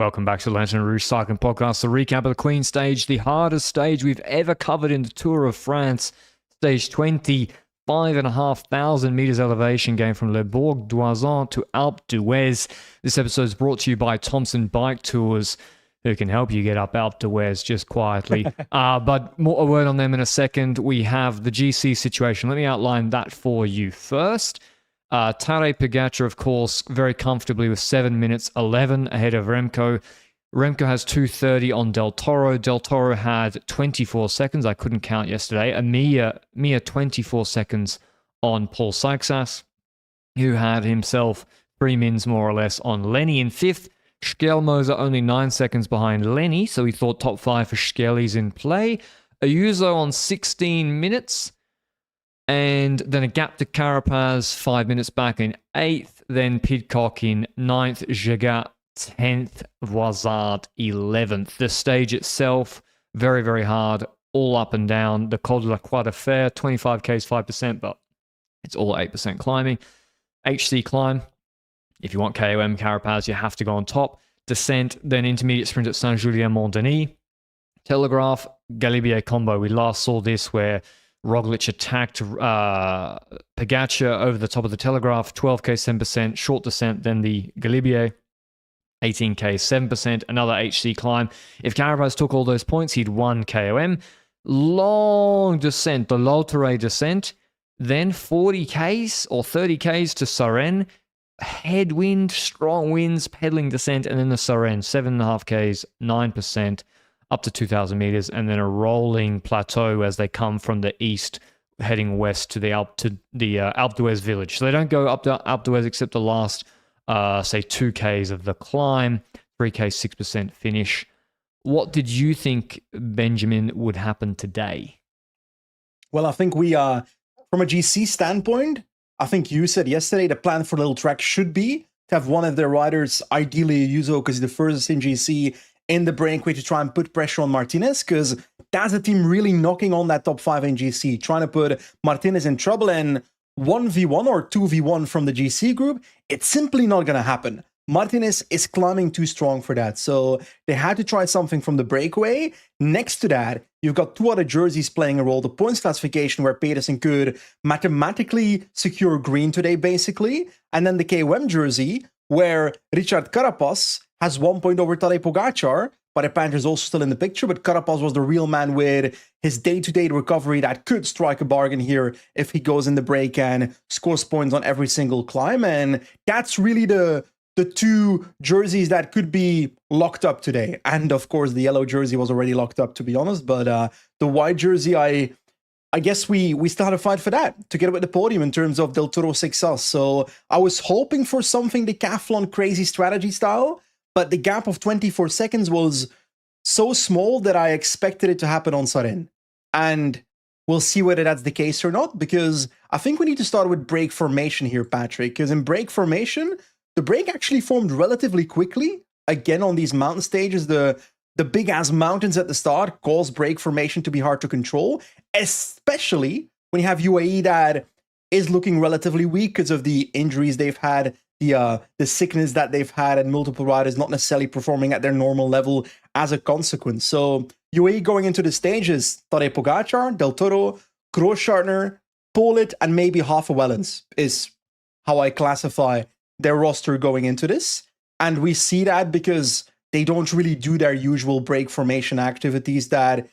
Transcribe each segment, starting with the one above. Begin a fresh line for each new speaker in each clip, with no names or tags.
Welcome back to the Lanterne Rouge Cycling Podcast, the recap of the Queen Stage, the hardest stage we've ever covered in the Tour of France. Stage 20, 5,500 meters elevation going from Le Bourg d'Oisans to Alpe d'Huez. This episode is brought to you by Thompson Bike Tours, who can help you get up Alpe d'Huez just quietly. But more a word on them in a second. We have the GC situation. Let me outline that for you first. Tadej Pogačar, of course, very comfortably with 7 minutes 11 ahead of Remco. Remco has 2:30 on Del Toro. Del Toro had 24 seconds. I couldn't count yesterday. A mere 24 seconds on Paul Seixas, who had himself 3 mins more or less on Lenny in fifth. Schelmoser only 9 seconds behind Lenny, so he thought top 5 for Schelly's in play. Ayuso on 16 minutes. And then a gap to Carapaz, 5 minutes back in 8th. Then Pidcock in 9th, Jagat 10th, Voisard 11th. The stage itself, very, very hard, all up and down. The Col de la Croix de Fer, 25Ks, 5%, but it's all 8% climbing. HC climb, if you want KOM, Carapaz, you have to go on top. Descent, then intermediate sprint at Saint-Julien-Mont-Denis. Telegraph, Galibier combo. We last saw this where Roglic attacked Pogačar over the top of the Telegraph, 12K, 7%, short descent, then the Galibier, 18K, 7%, another HC climb. If Carapaz took all those points, he'd won KOM. Long descent, the Lautere descent, then 40Ks or 30Ks to Suresnes, headwind, strong winds, pedaling descent, and then the Suresnes, 7.5Ks, 9%. Up to 2,000 meters, and then a rolling plateau as they come from the east, heading west to the Alpe d'Huez village. So they don't go up to Alpe d'Huez except the last, say, 2Ks of the climb, 3K, 6% finish. What did you think, Benjamin, would happen today?
Well, I think we, from a GC standpoint, I think you said yesterday the plan for Little Trek should be to have one of their riders, ideally Ayuso, because he's the furthest in GC, in the breakaway to try and put pressure on Martinez, because that's a team really knocking on that top 5 in GC, trying to put Martinez in trouble, and 1v1 or 2v1 from the GC group, it's simply not going to happen. Martinez is climbing too strong for that, so they had to try something from the breakaway. Next to that, you've got 2 other jerseys playing a role. The points classification where Pedersen could mathematically secure green today, basically, and then the KOM jersey where Richard Carapaz has 1 point over Tadej Pogačar, but the Panthers also still in the picture, but Carapaz was the real man with his day-to-day recovery that could strike a bargain here if he goes in the break and scores points on every single climb, and that's really the 2 jerseys that could be locked up today. And of course, the yellow jersey was already locked up, to be honest, but the white jersey, I guess we still had to fight for that to get with the podium in terms of Del Toro success. So I was hoping for something decathlon crazy strategy style, but the gap of 24 seconds was so small that I expected it to happen on Suresnes. And we'll see whether that's the case or not, because I think we need to start with break formation here, Patrick, because in break formation, the break actually formed relatively quickly. Again, on these mountain stages, the big-ass mountains at the start cause break formation to be hard to control, especially when you have UAE that is looking relatively weak because of the injuries they've had, the sickness that they've had, and multiple riders not necessarily performing at their normal level as a consequence. So UAE going into the stages, Tadej Pogačar, Del Toro, Grosschartner, Polit, and maybe half a Wellens is how I classify their roster going into this. And we see that because they don't really do their usual break formation activities that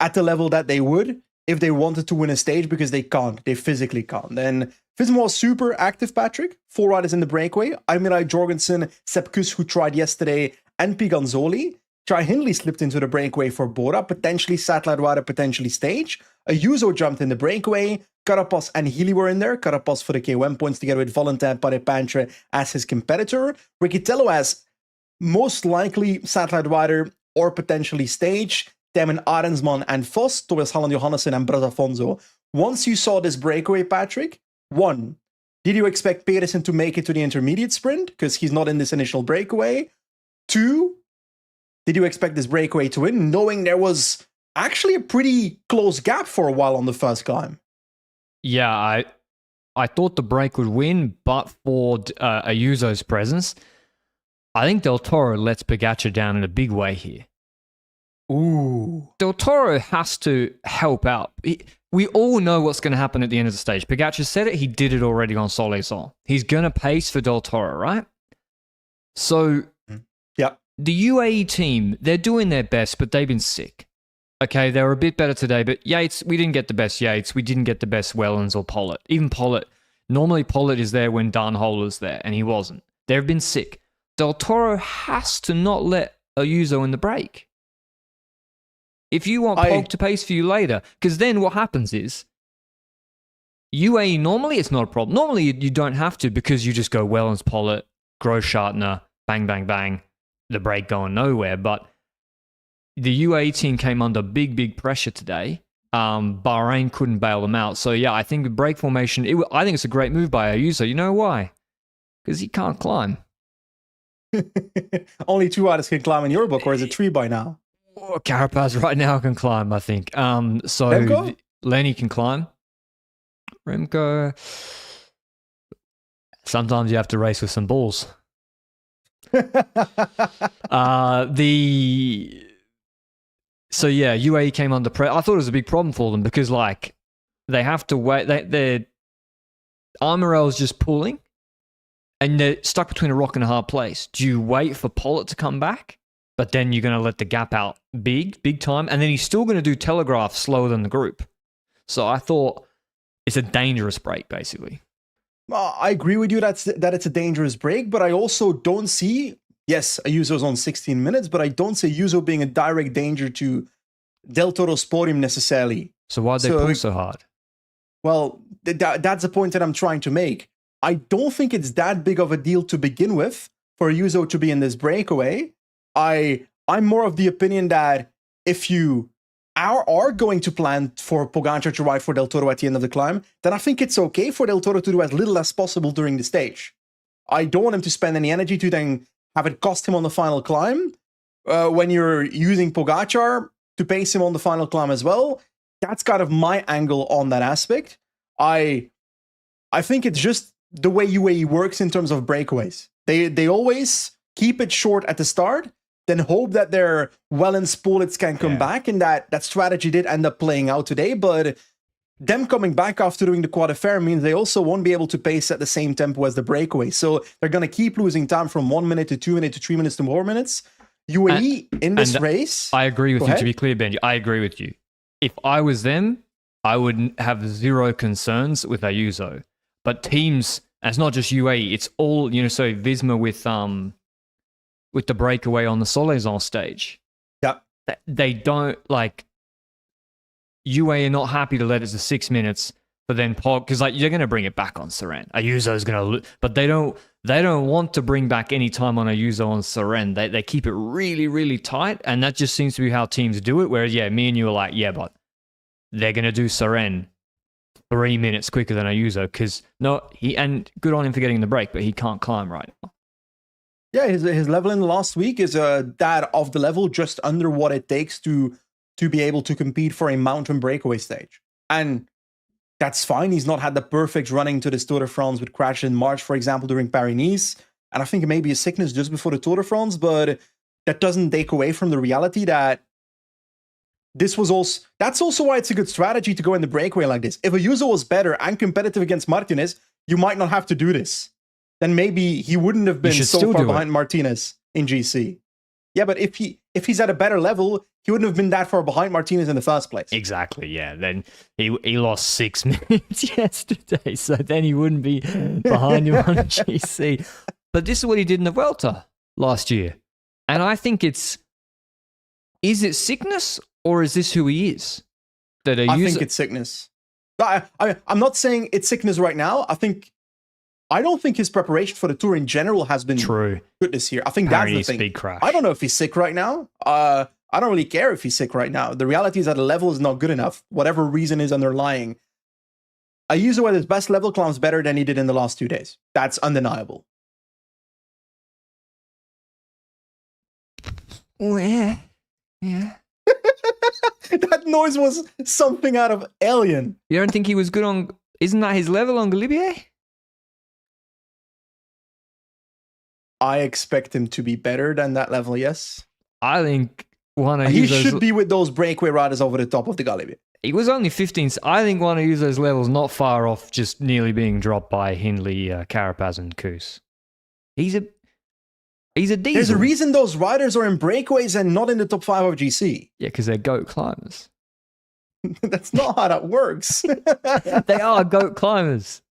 at the level that they would if they wanted to win a stage, because they can't. They physically can't. And Visma was super active, Patrick. 4 riders in the breakaway. Almirai Jorgensen, Sepp Kuss, who tried yesterday, and Piganzoli. Jai Hindley slipped into the breakaway for Bora, potentially satellite rider, potentially stage. Ayuso jumped in the breakaway. Carapaz and Healy were in there. Carapaz for the KOM points together with Valentin Paris-Pantre as his competitor. Riccitello as most likely satellite rider or potentially stage. Damon Arensman and Vos, Tobias Halland Johannessen and Braz Afonso. Once you saw this breakaway, Patrick, 1, did you expect Pedersen to make it to the intermediate sprint? Because he's not in this initial breakaway. 2, did you expect this breakaway to win, knowing there was actually a pretty close gap for a while on the first climb?
Yeah, I thought the break would win, but for Ayuso's presence. I think Del Toro lets Pogačar down in a big way here.
Ooh.
Del Toro has to help out. We all know what's going to happen at the end of the stage. Pogačar said it. He did it already on Soleil. He's going to pace for Del Toro, right? So,
yeah,
the UAE team, they're doing their best, but they've been sick. Okay, they were a bit better today, but Yates, we didn't get the best Yates. We didn't get the best Wellens or Pollitt. Even Pollitt. Normally, Pollitt is there when Dan Holer's there, and he wasn't. They've been sick. Del Toro has to not let Ayuso in the break. If you want Pog to pace for you later, because then what happens is UAE, normally it's not a problem. Normally you don't have to because you just go Wellens, Pollitt, Groschartner, bang, bang, bang, the break going nowhere. But the UAE team came under big, big pressure today. Bahrain couldn't bail them out. So yeah, I think the break formation, I think it's a great move by Ayuso. You know why? Because he can't climb.
Only 2 riders can climb in your book, or is it 3 by now?
Oh, Carapaz right now can climb, I think. So Lenny can climb. Remco. Sometimes you have to race with some balls. So yeah, UAE came under pressure. I thought it was a big problem for them because like they have to wait. Their Armorel's just pulling, and they're stuck between a rock and a hard place. Do you wait for Pollitt to come back? But then you're going to let the gap out big time. And then he's still going to do Telegraph slower than the group. So I thought it's a dangerous break, basically.
I agree with you that it's a dangerous break, but I also don't see, yes, Ayuso's on 16 minutes, but I don't see Ayuso being a direct danger to Del Toro's podium necessarily.
So why'd they pull so hard?
Well, that's the point that I'm trying to make. I don't think it's that big of a deal to begin with for Ayuso to be in this breakaway. I'm more of the opinion that if you are going to plan for Pogačar to ride for Del Toro at the end of the climb, then I think it's okay for Del Toro to do as little as possible during the stage. I don't want him to spend any energy to then have it cost him on the final climb. When you're using Pogačar to pace him on the final climb as well, that's kind of my angle on that aspect. I think it's just the way UAE works in terms of breakaways. They always keep it short at the start, then hope that their Wellens Pollitts can come back, and that strategy did end up playing out today. But them coming back after doing the quad affair means they also won't be able to pace at the same tempo as the breakaway. So they're going to keep losing time from 1 minute to 2 minutes to 3 minutes to 4 minutes. UAE in this race...
I agree with you, to be clear, Benji. I agree with you. If I was them, I would have zero concerns with Ayuso. But teams, and it's not just UAE, it's all, so Visma with the breakaway on the Soleil stage.
Yeah.
They don't, UAE are not happy to let it to 6 minutes, but then Pog, because you're going to bring it back on Seren. Ayuso's going to, but they don't want to bring back any time on Ayuso on Seren. They keep it really, really tight, and that just seems to be how teams do it, whereas, me and you are like, but they're going to do Seren 3 minutes quicker than Ayuso, because, and good on him for getting the break, but he can't climb right now.
Yeah, his level in the last week is that of the level just under what it takes to be able to compete for a mountain breakaway stage. And that's fine. He's not had the perfect running to this Tour de France with crash in March, for example, during Paris-Nice. And I think it may be a sickness just before the Tour de France, but that doesn't take away from the reality that that's also why it's a good strategy to go in the breakaway like this. If Ayuso was better and competitive against Martinez, you might not have to do this. Then maybe he wouldn't have been so far behind Martinez in GC. Yeah, but if he's at a better level, he wouldn't have been that far behind Martinez in the first place.
Exactly, yeah. Then he lost 6 minutes yesterday, so then he wouldn't be behind him on GC. But this is what he did in the Vuelta last year. And I think is it sickness or is this who he is? I
think it's sickness. I'm not saying it's sickness right now. I don't think his preparation for the Tour in general has been good this year. I think that's the thing.
Big crash.
I don't know if he's sick right now. I don't really care if he's sick right now. The reality is that the level is not good enough. Whatever reason is underlying. Ayuso at his best level climbs better than he did in the last 2 days. That's undeniable.
Oh, yeah.
That noise was something out of Alien.
You don't think he was good on... Isn't that his level on Galibier?
I expect him to be better than that level, yes.
I think one of
He
Yuzo's,
should be with those breakaway riders over the top of the Galibier.
he was only 15. I think one of Yuzo's levels not far off just nearly being dropped by Hindley, Carapaz, and Kuss. He's a diesel.
There's a reason those riders are in breakaways and not in the top 5 of GC.
Yeah, because they're GOAT climbers.
That's not how that works.
They are GOAT climbers.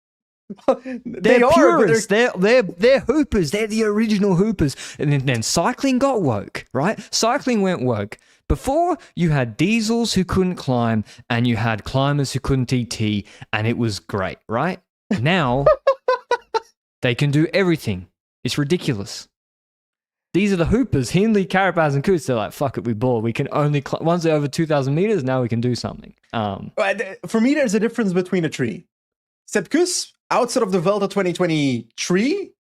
They
They're
are,
purists.
but
They're hoopers. They're the original hoopers. And then cycling got woke, right? Cycling went woke. Before, you had diesels who couldn't climb, and you had climbers who couldn't TT, and it was great, right? Now, they can do everything. It's ridiculous. These are the hoopers. Hindley, Carapaz, and Kuss. They're like, fuck it, we ball. We can only once they're over 2,000 meters, now we can do something.
For me, there's a difference between the three. Sepp Kuss, outside of the Vuelta 2023,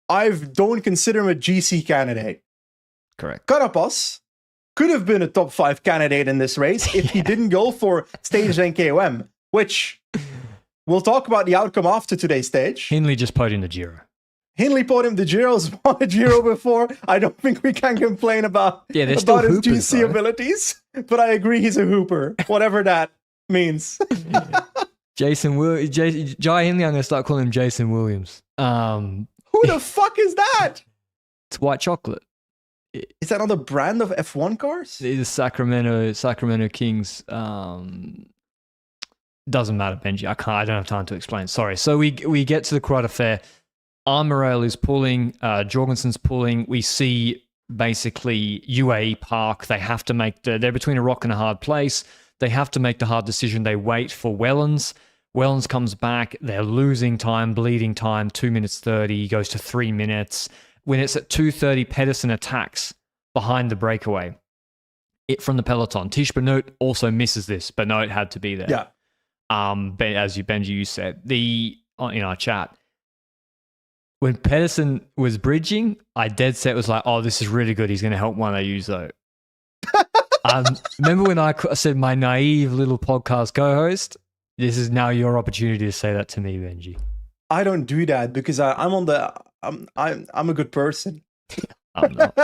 I don't consider him a GC candidate.
Correct.
Carapaz could have been a top 5 candidate in this race if he didn't go for stage and KOM, which we'll talk about the outcome after today's stage.
Hindley just podiumed the Giro.
Hindley podiumed the Giro's won a Giro before. I don't think we can complain about,
Yeah, they're still
about his
hoopers,
GC
though.
abilities, but I agree he's a hooper, whatever that means.
Jai Hindley, I'm going to start calling him Jason Williams.
Who the fuck is that?
It's white chocolate.
Is that another brand of F1 cars?
It's the Sacramento Kings. Doesn't matter, Benji. I don't have time to explain. Sorry. So we get to the Croix de Fer. Armorel is pulling. Jorgensen's pulling. We see basically UAE Park. They have to make they're between a rock and a hard place. They have to make the hard decision. They wait for Wellens. Wellens comes back. They're losing time, bleeding time. 2 minutes 30 goes to 3 minutes. When it's at 2:30, Pedersen attacks behind the breakaway. From the peloton. Tish Benoit also misses this. Benoit had to be there.
Yeah.
As Benji, you said in our chat. When Pedersen was bridging, I dead set was like, oh, this is really good. He's going to help one I use though. Remember when I said my naive little podcast co-host? This is now your opportunity to say that to me, Benji.
I don't do that because I'm a good person.
I'm not.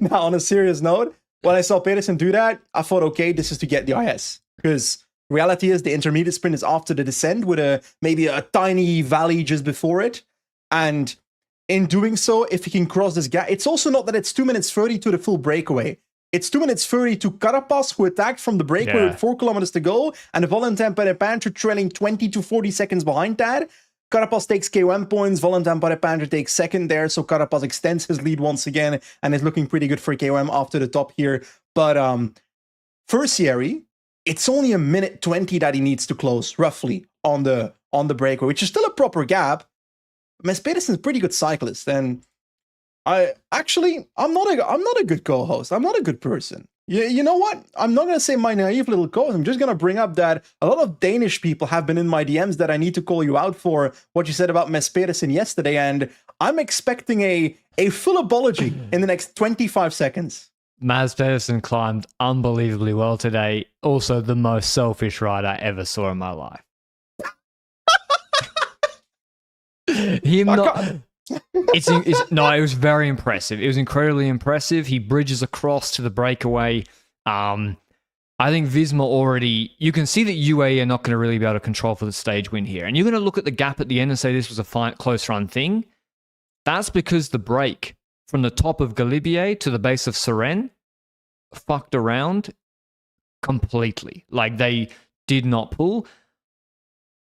Now, on a serious note, when I saw Pedersen do that, I thought, okay, this is to get the IS. Because reality is the intermediate sprint is after the descent with maybe a tiny valley just before it. And in doing so, if he can cross this gap, it's also not that it's 2 minutes 30 to the full breakaway. It's 2 minutes 30 to Carapaz, who attacked from the breakaway with 4 kilometers to go, and the Valentin Perepintre trailing 20 to 40 seconds behind that. Carapaz takes KOM points, Valentin Perepintre takes second there, so Carapaz extends his lead once again, and is looking pretty good for KOM after the top here. But Tertiary, it's only a minute 20 that he needs to close, roughly, on the breakaway, which is still a proper gap. Mess Pedersen's a pretty good cyclist, and I'm not a good co-host. I'm not a good person. You know what? I'm not going to say my naive little co-host. I'm just going to bring up that a lot of Danish people have been in my DMs that I need to call you out for what you said about Mess Pedersen yesterday, and I'm expecting a full apology in the next 25 seconds.
Mads Pedersen climbed unbelievably well today. Also the most selfish ride I ever saw in my life. It was very impressive. It was incredibly impressive. He bridges across to the breakaway. I think Visma already, you can see that UAE are not going to really be able to control for the stage win here. And you're going to look at the gap at the end and say this was a close run thing. That's because the break from the top of Galibier to the base of Suresnes fucked around completely. Like they did not pull.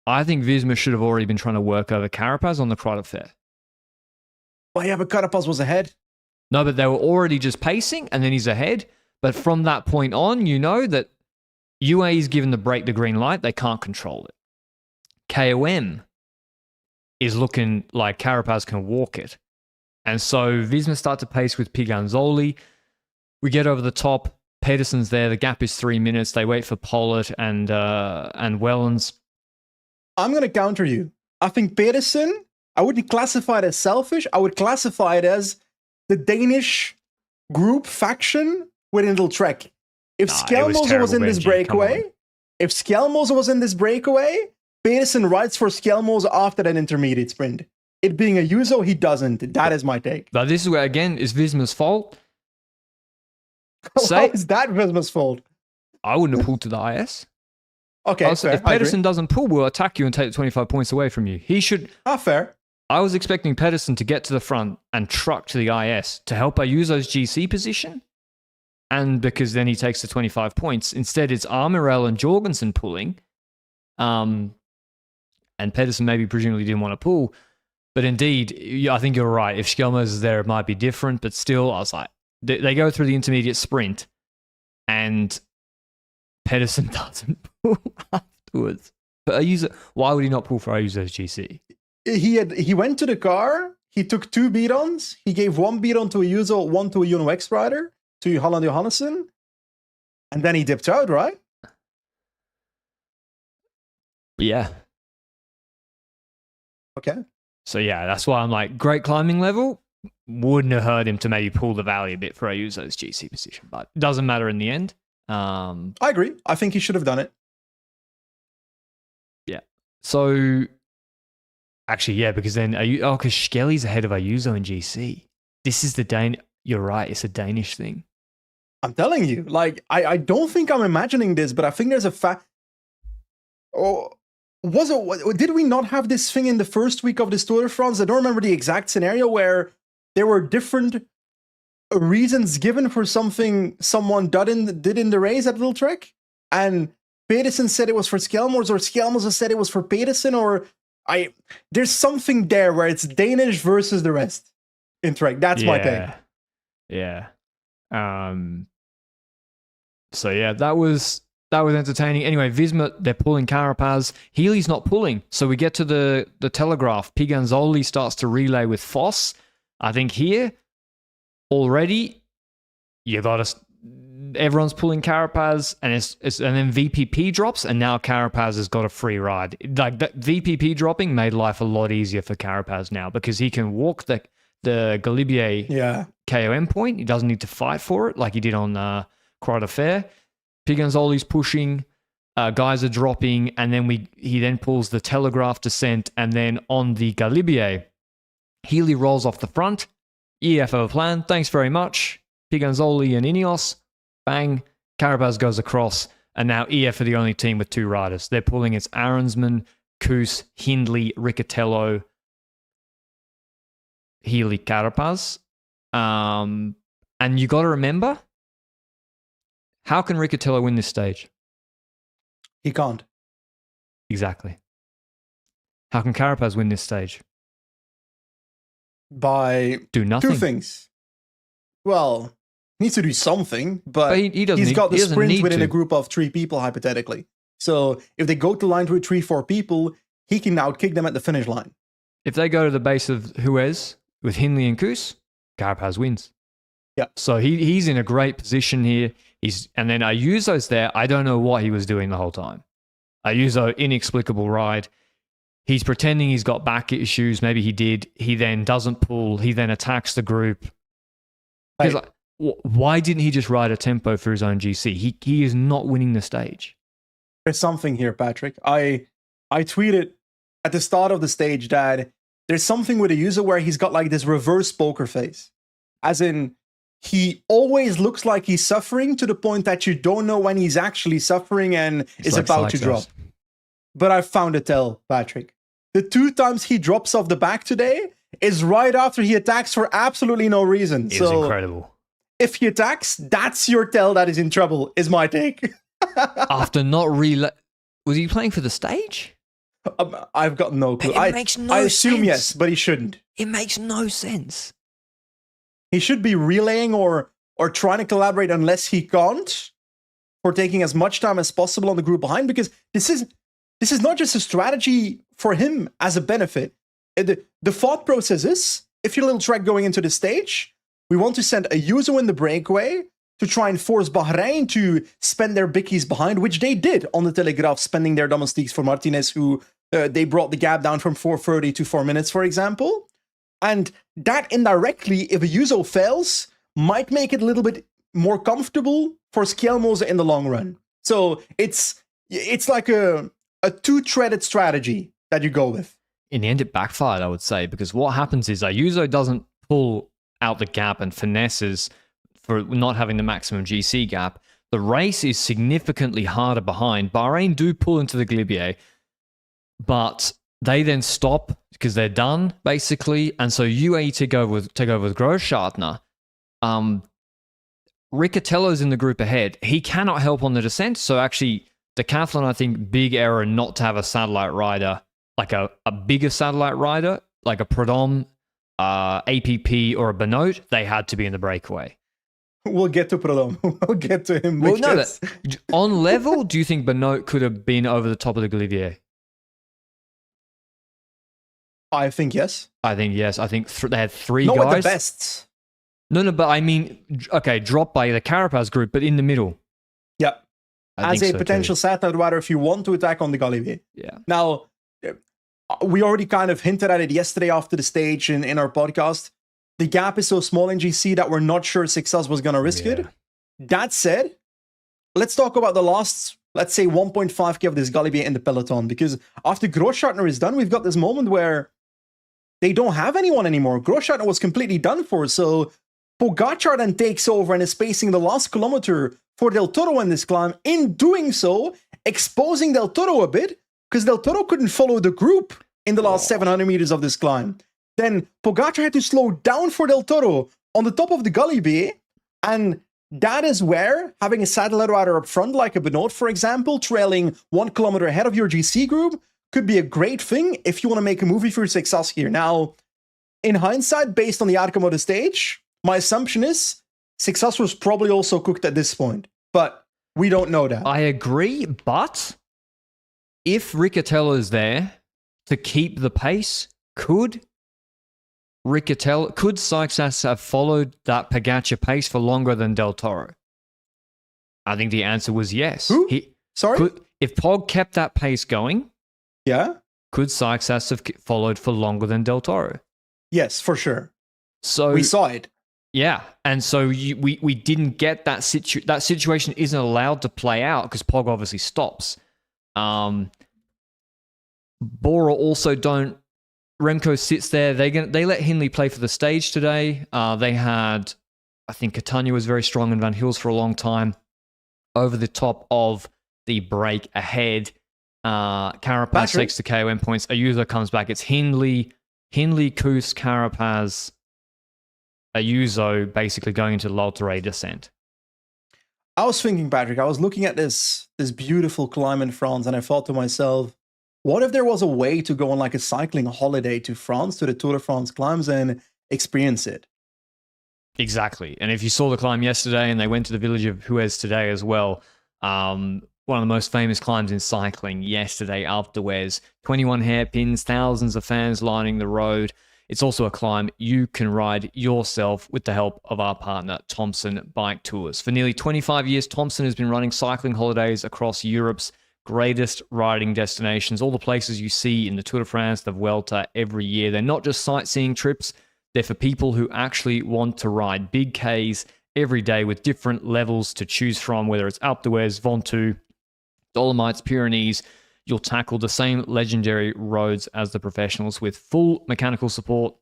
I think Visma should have already been trying to work over Carapaz on the Croix de Fer.
Well, yeah, but Carapaz was ahead.
No, but they were already just pacing, and then he's ahead. But from that point on, you know that UAE's given the break the green light. They can't control it. KOM is looking like Carapaz can walk it. And so Visma start to pace with Piganzoli. We get over the top. Pedersen's there. The gap is 3 minutes. They wait for Pollitt and Wellens.
I'm going to counter you. I think Pedersen, I wouldn't classify it as selfish. I would classify it as the Danish group faction within the Trek. If Skjelmose was in this breakaway, Pedersen rides for Skjelmose after that intermediate sprint. it being a Yuzo, he doesn't. That is my take.
But this is where, again, is Visma's fault.
How is that Visma's fault?
I wouldn't have pulled to the IS.
Okay, fair.
If Pedersen doesn't pull, we'll attack you and take the 25 points away from you. He should...
Fair.
I was expecting Pedersen to get to the front and truck to the IS to help Ayuso's GC position. And because then he takes the 25 points. Instead, it's Armirel and Jorgensen pulling. And Pedersen maybe presumably didn't want to pull. But indeed, I think you're right. If Skjelmos is there, it might be different. But still, I was like, they go through the intermediate sprint. And Pedersen doesn't pull afterwards. But Ayuso, why would he not pull for Ayuso's GC?
He went to the car. He took 2 beat-ons. He gave 1 beat-on to Ayuso, 1 to a Uno X rider, to Holland Johannesson. And then he dipped out, right?
Yeah.
Okay.
So yeah, that's why I'm like, great climbing level. Wouldn't have hurt him to maybe pull the valley a bit for Ayuso's GC position. But it doesn't matter in the end.
I agree. I think he should have done it.
Yeah. So... Actually, yeah, because then because Skelly's ahead of Ayuso in GC. This is the You're right, it's a Danish thing.
I'm telling you, like I don't think I'm imagining this, but I think there's a fact. Oh, did we not have this thing in the first week of this Tour de France? I don't remember the exact scenario where there were different reasons given for something someone did in the race at Little Trek, and Pedersen said it was for Skjelmos, or Skjelmos said it was for Pedersen, or. There's something there where it's Danish versus the rest in Trek. That's my take.
Yeah. So yeah, that was entertaining. Anyway, Visma, they're pulling Carapaz. Healy's not pulling. So we get to the telegraph. Piganzoli starts to relay with Foss. I think here already you got us. Everyone's pulling Carapaz, and and then VPP drops, and now Carapaz has got a free ride. Like that VPP dropping made life a lot easier for Carapaz now because he can walk the Galibier KOM point. He doesn't need to fight for it like he did on Croix de Fer. Piganzoli's pushing, guys are dropping, and then he then pulls the telegraph descent, and then on the Galibier, Healy rolls off the front. EF have a plan. Thanks very much, Piganzoli and Ineos. Bang, Carapaz goes across, and now EF are the only team with 2 riders. They're pulling it's Aronsman, Koos, Hindley, Riccatello, Healy, Carapaz. And you got to remember, how can Riccatello win this stage?
He can't.
Exactly. How can Carapaz win this stage?
By
do nothing.
2 things. Well... needs to do something, but he's got the sprint within a group of 3 people, hypothetically. So if they go to line with 3-4 people, he can outkick them at the finish line.
If they go to the base of Huez with Hindley and Koos, Carapaz wins.
Yeah.
So he's in a great position here. And then Ayuso's there. I don't know what he was doing the whole time. Ayuso, inexplicable ride. He's pretending he's got back issues. Maybe he did. He then doesn't pull. He then attacks the group. He's like, why didn't he just ride a tempo for his own GC? He is not winning the stage.
There's something here, Patrick. I tweeted at the start of the stage that there's something with Ayuso where he's got like this reverse poker face. As in, he always looks like he's suffering to the point that you don't know when he's actually suffering and is about to drop. But I found a tell, Patrick. The 2 times he drops off the back today is right after he attacks for absolutely no reason.
It was incredible.
If he attacks, that's your tell that is in trouble, is my take.
After not relay... Was he playing for the stage?
I've got no clue.
It makes no sense.
I assume yes, but he shouldn't.
It makes no sense.
He should be relaying or trying to collaborate unless he can't, for taking as much time as possible on the group behind, because this is not just a strategy for him as a benefit. The thought process is, if you're a Little Trek going into the stage, we want to send Ayuso in the breakaway to try and force Bahrain to spend their bickies behind, which they did on the Telegraph, spending their domestiques for Martinez, who they brought the gap down from 4:30 to 4 minutes, for example. And that indirectly, if Ayuso fails, might make it a little bit more comfortable for Skjelmos in the long run. So it's like a 2-threaded strategy that you go with.
in the end, it backfired, I would say, because what happens is Ayuso doesn't pull out the gap and finesses for not having the maximum GC gap. The race is significantly harder behind. Bahrain do pull into the Glibier, but they then stop because they're done, basically. And so UAE take over with Großschartner. Riccatello's in the group ahead. He cannot help on the descent. So actually, Decathlon, I think, big error not to have a satellite rider, like a bigger satellite rider, like a Prodom, APP, or a Benoit. They had to be in the breakaway.
We'll get to Prodom. We'll get to him.
Well, no, on level, do you think Benoit could have been over the top of the Glivier?
I think yes.
I think yes. I think they had three
Not
guys.
with the best.
No, but I mean, okay, dropped by the Carapaz group, but in the middle.
Yeah.
I
As
think
a
so
potential
too.
satellite rider, if you want to attack on the Galibier.
Yeah.
Now, we already kind of hinted at it yesterday after the stage in our podcast. The gap is so small in GC that we're not sure Success was going to risk it. That said, let's talk about the last, let's say, 1.5k of this Galibier in the peloton, because after Großschartner is done, we've got this moment where they don't have anyone anymore. Großschartner was completely done for, so Pogačar then takes over and is pacing the last kilometer for Del Toro in this climb. In doing so, exposing Del Toro a bit, because Del Toro couldn't follow the group in the last 700 meters of this climb. Then Pogačar had to slow down for Del Toro on the top of the Galibier, and that is where having a satellite rider up front, like a Benoit, for example, trailing 1 kilometer ahead of your GC group, could be a great thing if you want to make a movie for Success here. Now, in hindsight, based on the outcome of the stage, my assumption is Success was probably also cooked at this point, but we don't know that.
I agree, but if Riccatello is there to keep the pace, could Success have followed that Pogačar pace for longer than Del Toro? I think the answer was yes.
Who? Sorry?
If Pog kept that pace going,
Yeah?
could Success have followed for longer than Del Toro?
Yes, for sure.
So
We saw it.
yeah, and so we didn't get that that situation isn't allowed to play out because Pog obviously stops. Bora also don't. Remco sits there. They let Hindley play for the stage today. They had, I think Catania was very strong in Van Hills for a long time. Over the top of the break ahead, Carapaz takes the KOM points. Ayuso comes back. It's Hindley, Kuss, Carapaz, Ayuso basically going into the Lanterne descent.
I was thinking, Patrick, I was looking at this beautiful climb in France, and I thought to myself, what if there was a way to go on like a cycling holiday to France, to the Tour de France climbs, and experience it?
Exactly. And if you saw the climb yesterday, and they went to the village of Huez today as well, one of the most famous climbs in cycling yesterday, Alpe d'Huez, 21 hairpins, thousands of fans lining the road. It's also a climb you can ride yourself with the help of our partner, Thompson Bike Tours. For nearly 25 years, Thompson has been running cycling holidays across Europe's greatest riding destinations, all the places you see in the Tour de France, the Vuelta every year. They're not just sightseeing trips, they're for people who actually want to ride big Ks every day with different levels to choose from, whether it's Alpe d'Huez, Ventoux, Dolomites, Pyrenees. You'll tackle the same legendary roads as the professionals with full mechanical support,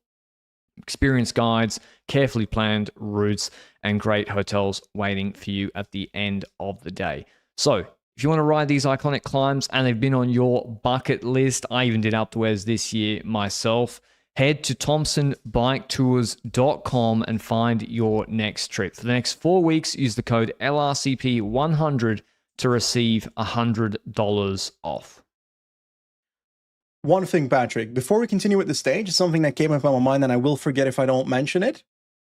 experienced guides, carefully planned routes, and great hotels waiting for you at the end of the day. So, if you want to ride these iconic climbs and they've been on your bucket list, I even did Alpe d'Huez this year myself, head to thompsonbiketours.com and find your next trip. For the next 4 weeks, use the code LRCP100 to receive $100 off.
One thing, Patrick, before we continue with the stage, something that came up on my mind and I will forget if I don't mention it.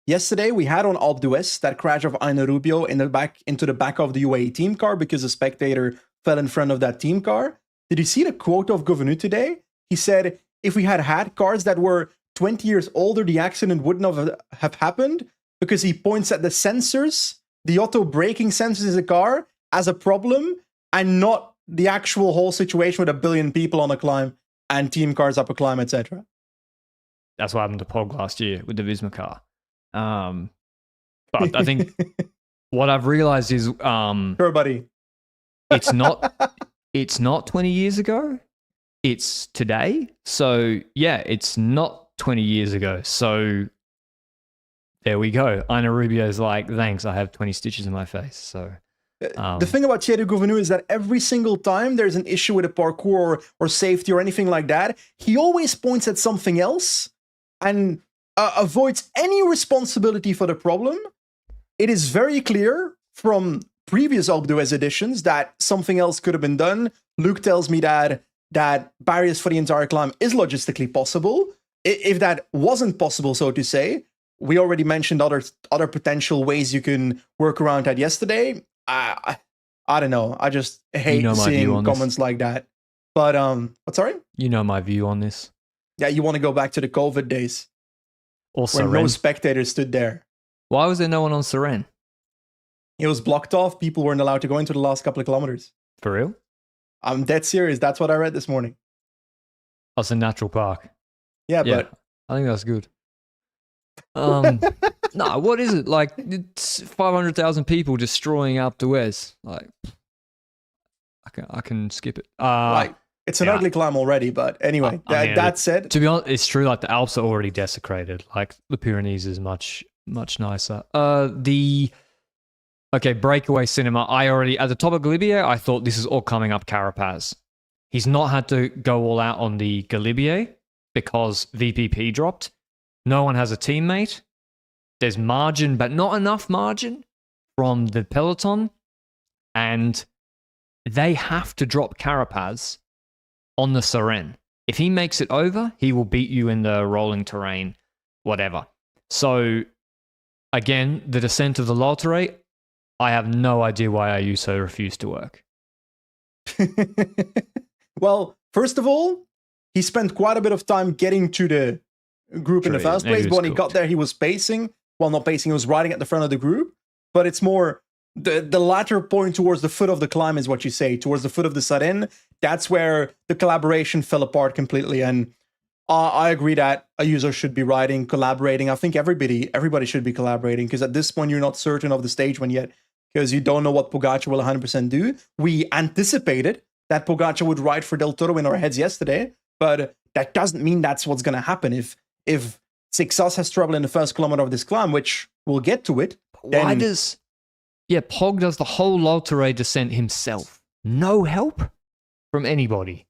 Yesterday, we had on Alpe d'Huez that crash of Aina Rubio into the back of the UAE team car because a spectator fell in front of that team car. Did you see the quote of Govenu today? He said, if we had cars that were 20 years older, the accident wouldn't have happened, because he points at the sensors, the auto braking sensors in the car as a problem, and not the actual whole situation with 1 billion people on a climb and team cars up a climb, etc.
That's what happened to Pog last year with the Visma car. But I think what I've realized is
Sure, buddy.
it's not 20 years ago. it's today. So yeah, it's not 20 years ago. So there we go. Aina Rubio's like, thanks, I have 20 stitches in my face. So
the thing about Thierry Gouvenou is that every single time there's an issue with a parkour or safety or anything like that, he always points at something else and avoids any responsibility for the problem. It is very clear from previous Alpe d'Huez editions that something else could have been done. Luke tells me that barriers for the entire climb is logistically possible. If that wasn't possible, so to say, we already mentioned other potential ways you can work around that yesterday. I don't know. I just hate seeing comments like that. But what? Sorry?
You know my view on this.
Yeah, you want to go back to the COVID days,
also,
when no spectators stood there.
Why was there no one on Seren?
It was blocked off. People weren't allowed to go into the last couple of kilometers.
For real?
I'm dead serious. That's what I read this morning.
Oh, it's a natural park.
Yeah, but
I think that's good. No, what is it? Like, it's 500,000 people destroying Alpe d'Huez. Like, I can skip it.
It's an ugly climb already, but anyway, that said,
to be honest, it's true. Like, the Alps are already desecrated. Like, the Pyrenees is much nicer. Breakaway cinema. At the top of Galibier, I thought this is all coming up Carapaz. He's not had to go all out on the Galibier because VPP dropped. No one has a teammate. There's margin, but not enough margin from the peloton. And they have to drop Carapaz on the Seren. If he makes it over, he will beat you in the rolling terrain, whatever. So, again, the descent of the Lanterne, I have no idea why Ayuso refused to work.
Well, first of all, he spent quite a bit of time getting to the group in the first place. But when he got there, he was pacing. Well, not pacing, he was riding at the front of the group. But it's more the latter point towards the foot of the climb is what you say, towards the foot of the Saren. That's where the collaboration fell apart completely. And I agree that Ayuso should be riding, collaborating. I think everybody should be collaborating, because at this point, you're not certain of the stage one yet, because you don't know what Pogačar will 100% do. We anticipated that Pogačar would ride for Del Toro in our heads yesterday, but that doesn't mean that's what's going to happen. If Sixas has trouble in the first kilometer of this climb, which we'll get to it.
Why does... Yeah, Pog does the whole Lanterne descent himself. No help from anybody.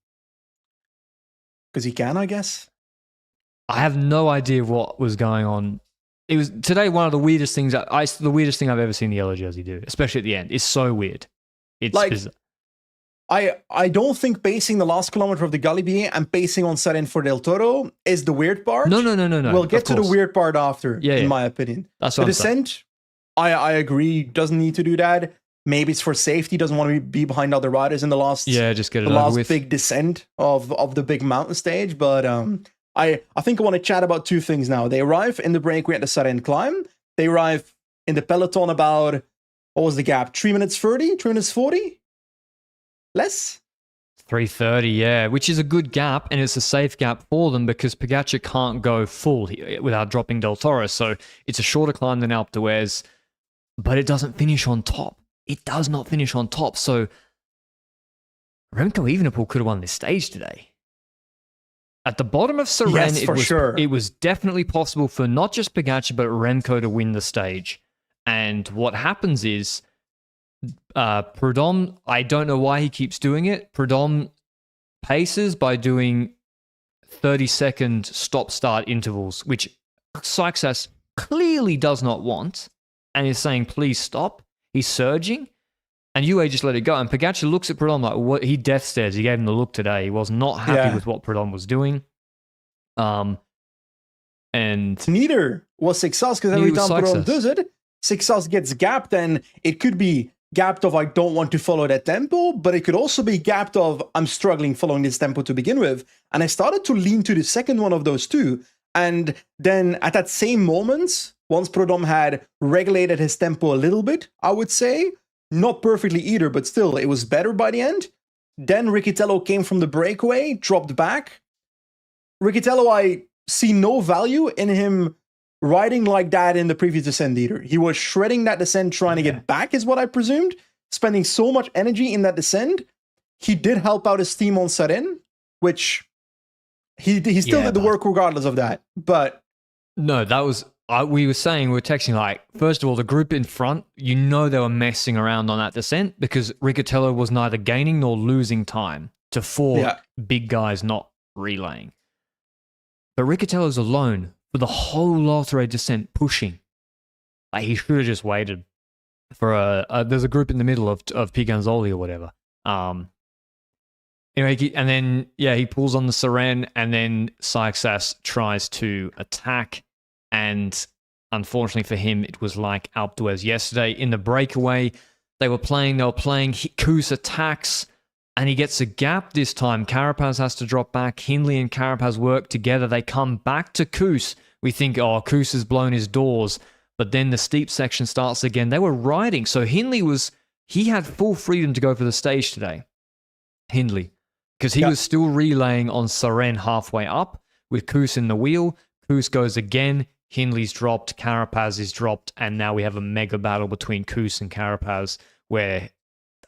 Because he can, I guess.
I have no idea what was going on. It was today one of the weirdest things. The weirdest thing I've ever seen the yellow jersey do, especially at the end. It's so weird. It's like, bizarre.
I don't think pacing the last kilometer of the Galibier and pacing on Seren for Del Toro is the weird part.
No.
We'll get to the weird part after, in my opinion.
That's what
the descent, I agree, doesn't need to do that. Maybe it's for safety, doesn't want to be behind other riders in the last
just get it over with.
Big descent of the big mountain stage. But I think I want to chat about two things now. They arrive in the breakaway at the Saren climb. They arrive in the peloton about, what was the gap? 3 minutes 30? 3 minutes 40? Less?
3:30, yeah, which is a good gap, and it's a safe gap for them because Pogačar can't go full without dropping Del Toro. So it's a shorter climb than Alpe d'Huez, but it doesn't finish on top. It does not finish on top. So Remco Evenepoel could have won this stage today. At the bottom of Seren, it was definitely possible for not just Pogačar, but Remco to win the stage. And what happens is, Prudhomme, I don't know why he keeps doing it. Prudhomme paces by doing 30-second stop-start intervals, which Sykes clearly does not want, and is saying, please stop. He's surging, and UAE just let it go. And Pogačar looks at Prudhomme like, what? He death stares. He gave him the look today. He was not happy with what Prudhomme was doing. And
neither was Sixas, because every time Prudhomme does it, Sixas gets gapped, and it could be gapped of I don't want to follow that tempo, but it could also be gapped of I'm struggling following this tempo to begin with. And I started to lean to the second one of those two. And then at that same moment, once Prudhomme had regulated his tempo a little bit, I would say, not perfectly either, but still, it was better by the end. Then Riccitello came from the breakaway, dropped back. Riccitello, I see no value in him riding like that in the previous descent either. He was shredding that descent, trying to get back, is what I presumed, spending so much energy in that descent. He did help out his team on Saren which he still did the work regardless of that. But
no, that was we were texting like, first of all, the group in front, you know, they were messing around on that descent because Riccatello was neither gaining nor losing time to four big guys not relaying. But Riccatello's alone for the whole Lottery descent pushing. Like, he should have just waited for there's a group in the middle of Piganzoli or whatever. Anyway, and then he pulls on the Siren, and then Sykes tries to attack, and unfortunately for him, it was like Alpe d'Huez yesterday in the breakaway. They were playing. Koos attacks, and he gets a gap this time. Carapaz has to drop back. Hindley and Carapaz work together. They come back to Koos. We think, Koos has blown his doors. But then the steep section starts again. They were riding. So Hindley he had full freedom to go for the stage today. Hindley. Because he was still relaying on Siren halfway up with Koos in the wheel. Koos goes again. Hindley's dropped. Carapaz is dropped. And now we have a mega battle between Koos and Carapaz where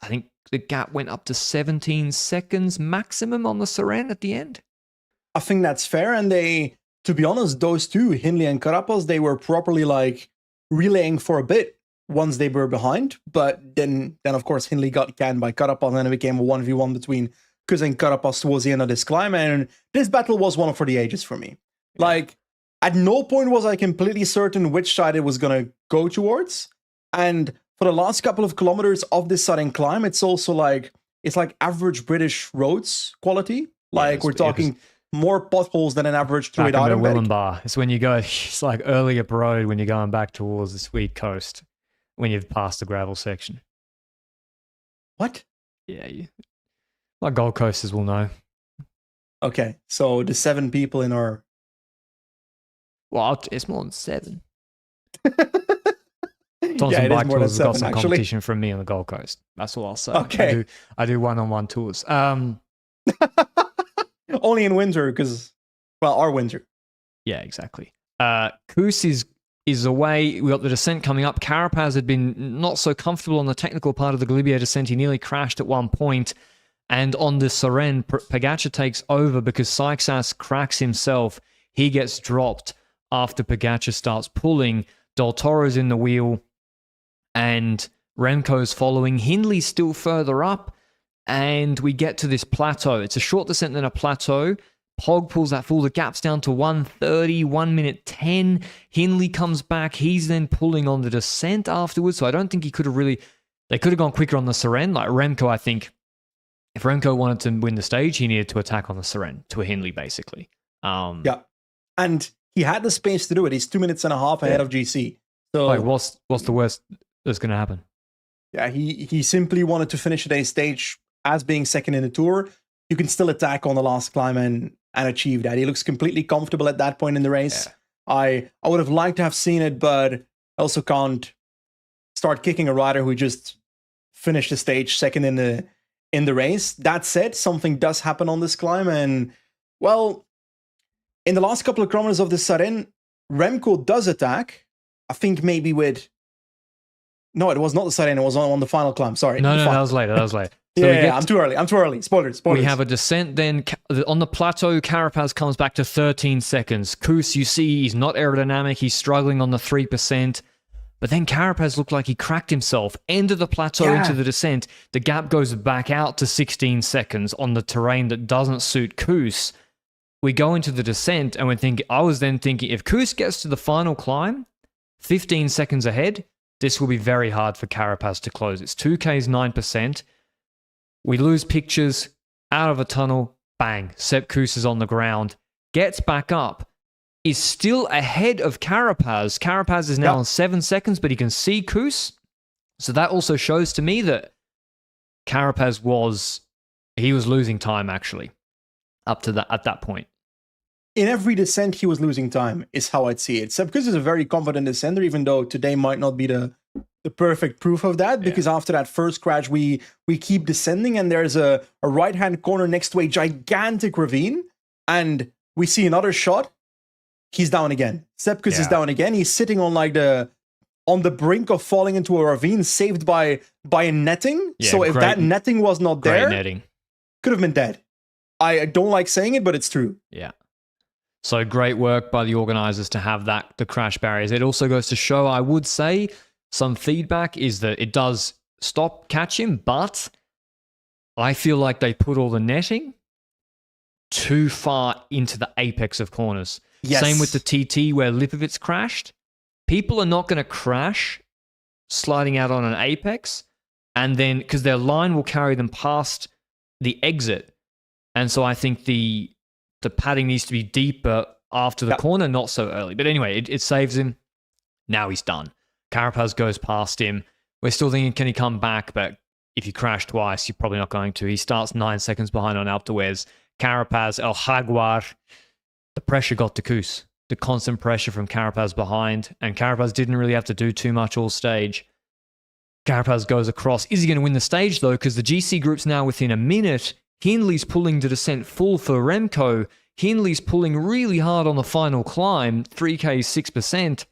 I think the gap went up to 17 seconds maximum on the Siren at the end.
I think that's fair. And to be honest, those two, Hindley and Carapaz, they were properly like relaying for a bit once they were behind. But then of course, Hindley got canned by Carapaz, and then it became a 1v1 between Koos and Carapaz towards the end of this climb. And this battle was one for the ages for me. Like, at no point was I completely certain which side it was going to go towards. And for the last couple of kilometers of this sudden climb, it's also like, it's like average British roads quality. Like, we're talking more potholes than an average 2-8 item
Willenbar. It's when you go, it's like early up road when you're going back towards the Sweet Coast, when you've passed the gravel section.
What?
Yeah, like Gold Coasters will know.
Okay, so the 7 people in our...
Well, it's more than 7.
It is more than
Bike Tours has
7,
got some
actually.
competition from me on the Gold Coast. That's all I'll say.
Okay.
I do one-on-one tours.
Only in winter, because, our winter.
Yeah, exactly. Koos is away. We got the descent coming up. Carapaz had been not so comfortable on the technical part of the Galibier descent. He nearly crashed at one point. And on the Siren, Pogačar takes over because Sykes cracks himself. He gets dropped after Pogačar starts pulling. Del Toro's in the wheel, and Remco's following. Hindley's still further up, and we get to this plateau. It's a short descent, then a plateau. Pog pulls that full. The gap's down to 1:30, 1 minute 10. Hindley comes back. He's then pulling on the descent afterwards, so I don't think he could have really... They could have gone quicker on the Siren. Like Remco, I think, if Remco wanted to win the stage, he needed to attack on the Siren to a Hindley, basically.
Yeah. And he had the space to do it. He's 2 minutes and a half ahead of GC. So
like, what's the worst that's going to happen?
Yeah, he simply wanted to finish today's stage as being second in the tour. You can still attack on the last climb and achieve that. He looks completely comfortable at that point in the race. Yeah. I would have liked to have seen it, but I also can't start kicking a rider who just finished the stage second in the race. That said, something does happen on this climb, and in the last couple of kilometers of the Siren, Remco does attack. I think maybe with... No, it was not the Siren. It was on the final climb. Sorry.
No, that was later. So
I'm too early. Spoilers.
We have a descent then. On the plateau, Carapaz comes back to 13 seconds. Koos, you see, he's not aerodynamic. He's struggling on the 3%. But then Carapaz looked like he cracked himself. End of the plateau into the descent. The gap goes back out to 16 seconds on the terrain that doesn't suit Koos. We go into the descent, and I was then thinking, if Koos gets to the final climb, 15 seconds ahead, this will be very hard for Carapaz to close. It's 2Ks, 9%. We lose pictures, out of a tunnel, bang. Sepp Koos is on the ground, gets back up, is still ahead of Carapaz. Carapaz is now on 7 seconds, but he can see Koos. So that also shows to me that Carapaz was losing time, actually, at that point.
In every descent, he was losing time, is how I'd see it. Sepp Koos is a very confident descender, even though today might not be the perfect proof of that, because after that first crash, we keep descending, and there's a right-hand corner next to a gigantic ravine, and we see another shot. He's down again. Sepp Koos is down again. He's sitting on on the brink of falling into a ravine, saved by a netting. So if that netting was not there, could have been dead. I don't like saying it, but it's true.
Yeah. So great work by the organizers to have the crash barriers. It also goes to show, I would say, some feedback is that it does catch him, but I feel like they put all the netting too far into the apex of corners.
Yes.
Same with the TT where Lipovitz crashed. People are not going to crash sliding out on an apex, and then because their line will carry them past the exit. And so I think the padding needs to be deeper after the corner, not so early. But anyway, it saves him. Now he's done. Carapaz goes past him. We're still thinking, can he come back? But if you crash twice, you're probably not going to. He starts 9 seconds behind on Alpe d'Huez. Carapaz, El Jaguar. The pressure got to Kuss. The constant pressure from Carapaz behind. And Carapaz didn't really have to do too much all stage. Carapaz goes across. Is he going to win the stage, though? Because the GC group's now within a minute. Hindley's pulling the descent full for Remco. Hindley's pulling really hard on the final climb. 3K, 6%.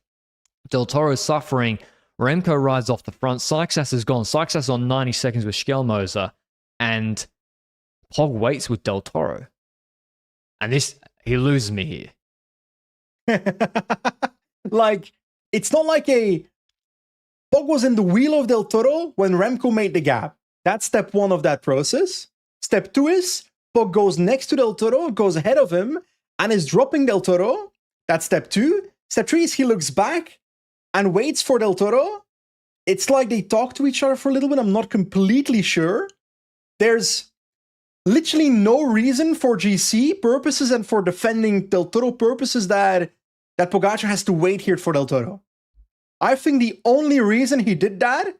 Del Toro's suffering. Remco rides off the front. Sykes is gone. Sykes is on 90 seconds with Schelmoser. And Pog waits with Del Toro. And he loses me here.
Like, it's not like Pog was in the wheel of Del Toro when Remco made the gap. That's step 1 of that process. Step 2 is Pog goes next to Del Toro, goes ahead of him, and is dropping Del Toro. That's step 2. Step 3 is he looks back and waits for Del Toro. It's like they talk to each other for a little bit. I'm not completely sure. There's literally no reason for GC purposes and for defending Del Toro purposes that Pogačar has to wait here for Del Toro. I think the only reason he did that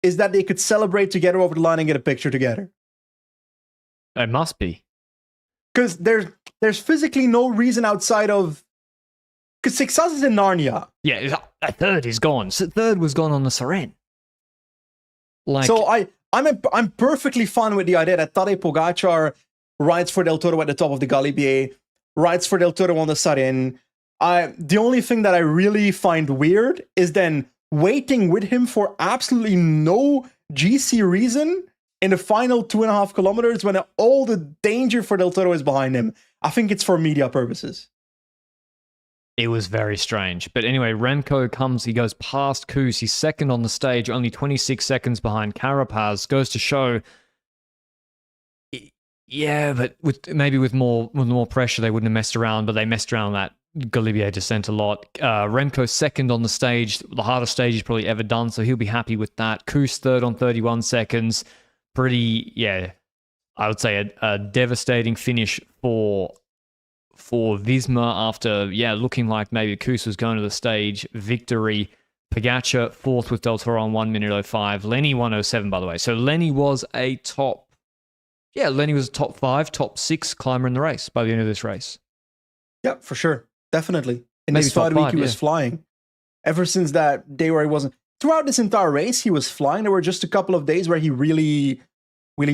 is that they could celebrate together over the line and get a picture together.
It must be.
Because there's physically no reason outside of... Because Sixas is in Narnia.
Yeah, a third is gone. Third was gone on the Seren.
So I'm perfectly fine with the idea that Tadej Pogačar rides for Del Toro at the top of the Galibier, rides for Del Toro on the Saren. The only thing that I really find weird is then waiting with him for absolutely no GC reason in the final 2.5 kilometers when all the danger for Del Toro is behind him. I think it's for media purposes.
It was very strange. But anyway, Remco comes, he goes past Kuss. He's second on the stage, only 26 seconds behind Carapaz. Goes to show, yeah, but with more pressure, they wouldn't have messed around, but they messed around that Galibier descent a lot. Remco second on the stage, the hardest stage he's probably ever done, so he'll be happy with that. Kuss third on 31 seconds. I would say a devastating finish for Visma after, looking like maybe Kuss was going to the stage. Victory. Pogačar fourth with Del Toro on 1 minute 05. Lenny 107, by the way. So Lenny was a top 5, top 6 climber in the race by the end of this race.
Yeah, for sure. Definitely. In
Maybe
this 5 week, he
yeah.
was flying. Ever since that day where he wasn't... Throughout this entire race, he was flying. There were just a couple of days where he really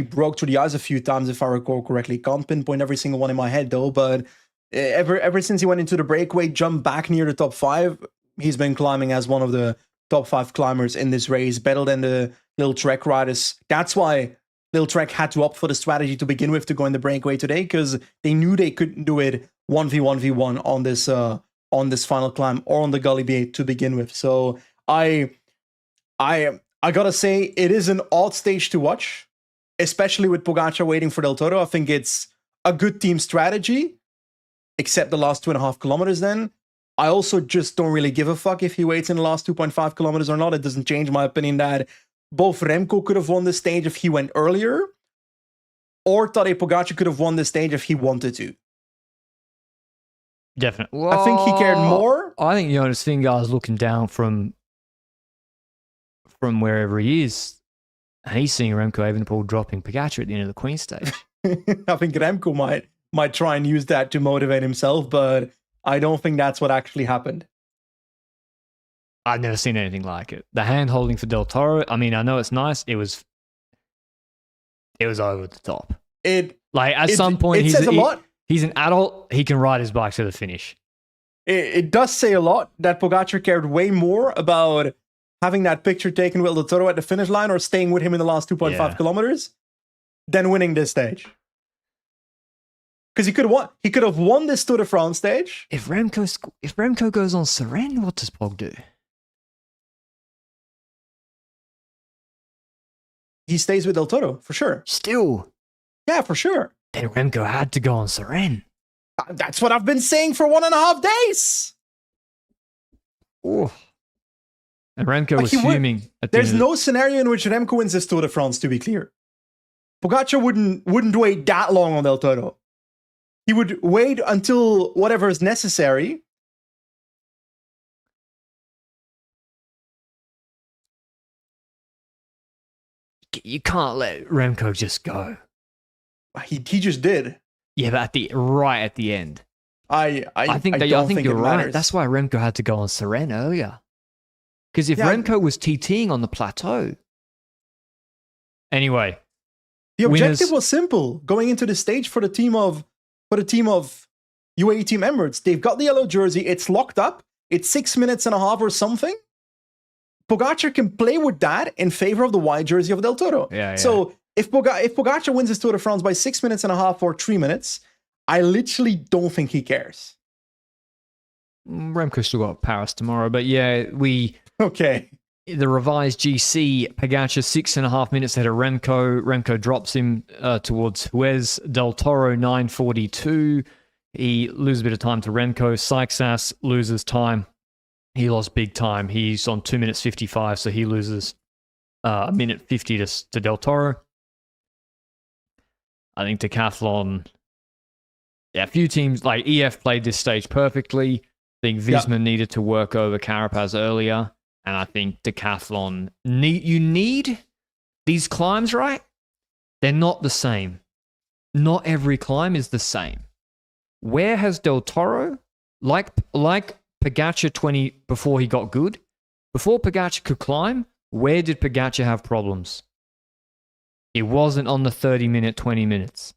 broke through the ice a few times, if I recall correctly. Can't pinpoint every single one in my head, though. But ever since he went into the breakaway, jumped back near the top 5, he's been climbing as one of the top 5 climbers in this race, better than the Little Trek riders. That's why Little Trek had to opt for the strategy to begin with to go in the breakaway today, because they knew they couldn't do it 1v1v1 on this final climb or on the Galibier to begin with. So I gotta say, it is an odd stage to watch, especially with Pogačar waiting for Del Toro. I think it's a good team strategy, except the last 2.5 kilometers then. I also just don't really give a fuck if he waits in the last 2.5 kilometers or not. It doesn't change my opinion that both Remco could have won the stage if he went earlier, or Tadej Pogačar could have won the stage if he wanted to.
Definitely.
I think he cared more.
I think Jonas Vingegaard's looking down from wherever he is, and he's seeing Remco Evenepoel dropping Pogačar at the end of the Queen stage.
I think Remco might try and use that to motivate himself, but I don't think that's what actually happened.
I've never seen anything like it. The hand holding for Del Toro, I mean, I know it's nice. It was over the top. Some point,
it says a lot.
He's an adult. He can ride his bike to the finish.
It does say a lot that Pogačar cared way more about having that picture taken with Del Toro at the finish line or staying with him in the last 2.5 kilometers than winning this stage. Because he could have won this Tour de France stage.
If Remco goes on Seren, what does Pog do?
He stays with Del Toro, for sure.
Still.
Yeah, for sure.
Then Remco had to go on Seren.
That's what I've been saying for 1.5 days.
Ooh. And Remco was fuming.
There's no scenario in which Remco wins this Tour de France, to be clear. Pogačar wouldn't wait that long on Del Toro. He would wait until whatever is necessary.
You can't let Remco just go.
He just did.
Yeah, but right at the end.
I think
you're right.
Matters.
That's why Remco had to go on Seren earlier. Because if Remco was TTing on the plateau. Anyway.
The objective was simple. Going into the stage for the team of UAE Team Emirates. They've got the yellow jersey. It's locked up. It's 6 minutes and a half or something. Pogačar can play with that in favor of the white jersey of Del Toro.
Yeah.
So if Pogačar wins his Tour de France by 6 minutes and a half or 3 minutes, I literally don't think he cares.
Remco still got Paris tomorrow, but yeah,
Okay.
The revised GC, Pogačar 6.5 minutes ahead of Remco. Remco drops him towards Huez. Del Toro 9:42. He loses a bit of time to Remco. Seixas loses time. He lost big time. He's on 2 minutes 55, so he loses a minute 50 to Del Toro. I think Decathlon, a few teams like EF played this stage perfectly. I think Visma needed to work over Carapaz earlier. And I think Decathlon, you need these climbs, right? They're not the same. Not every climb is the same. Where has Del Toro, like Pogačar 20 before he got good, before Pogačar could climb, where did Pogačar have problems? It wasn't on the 30-minute, 20 minutes.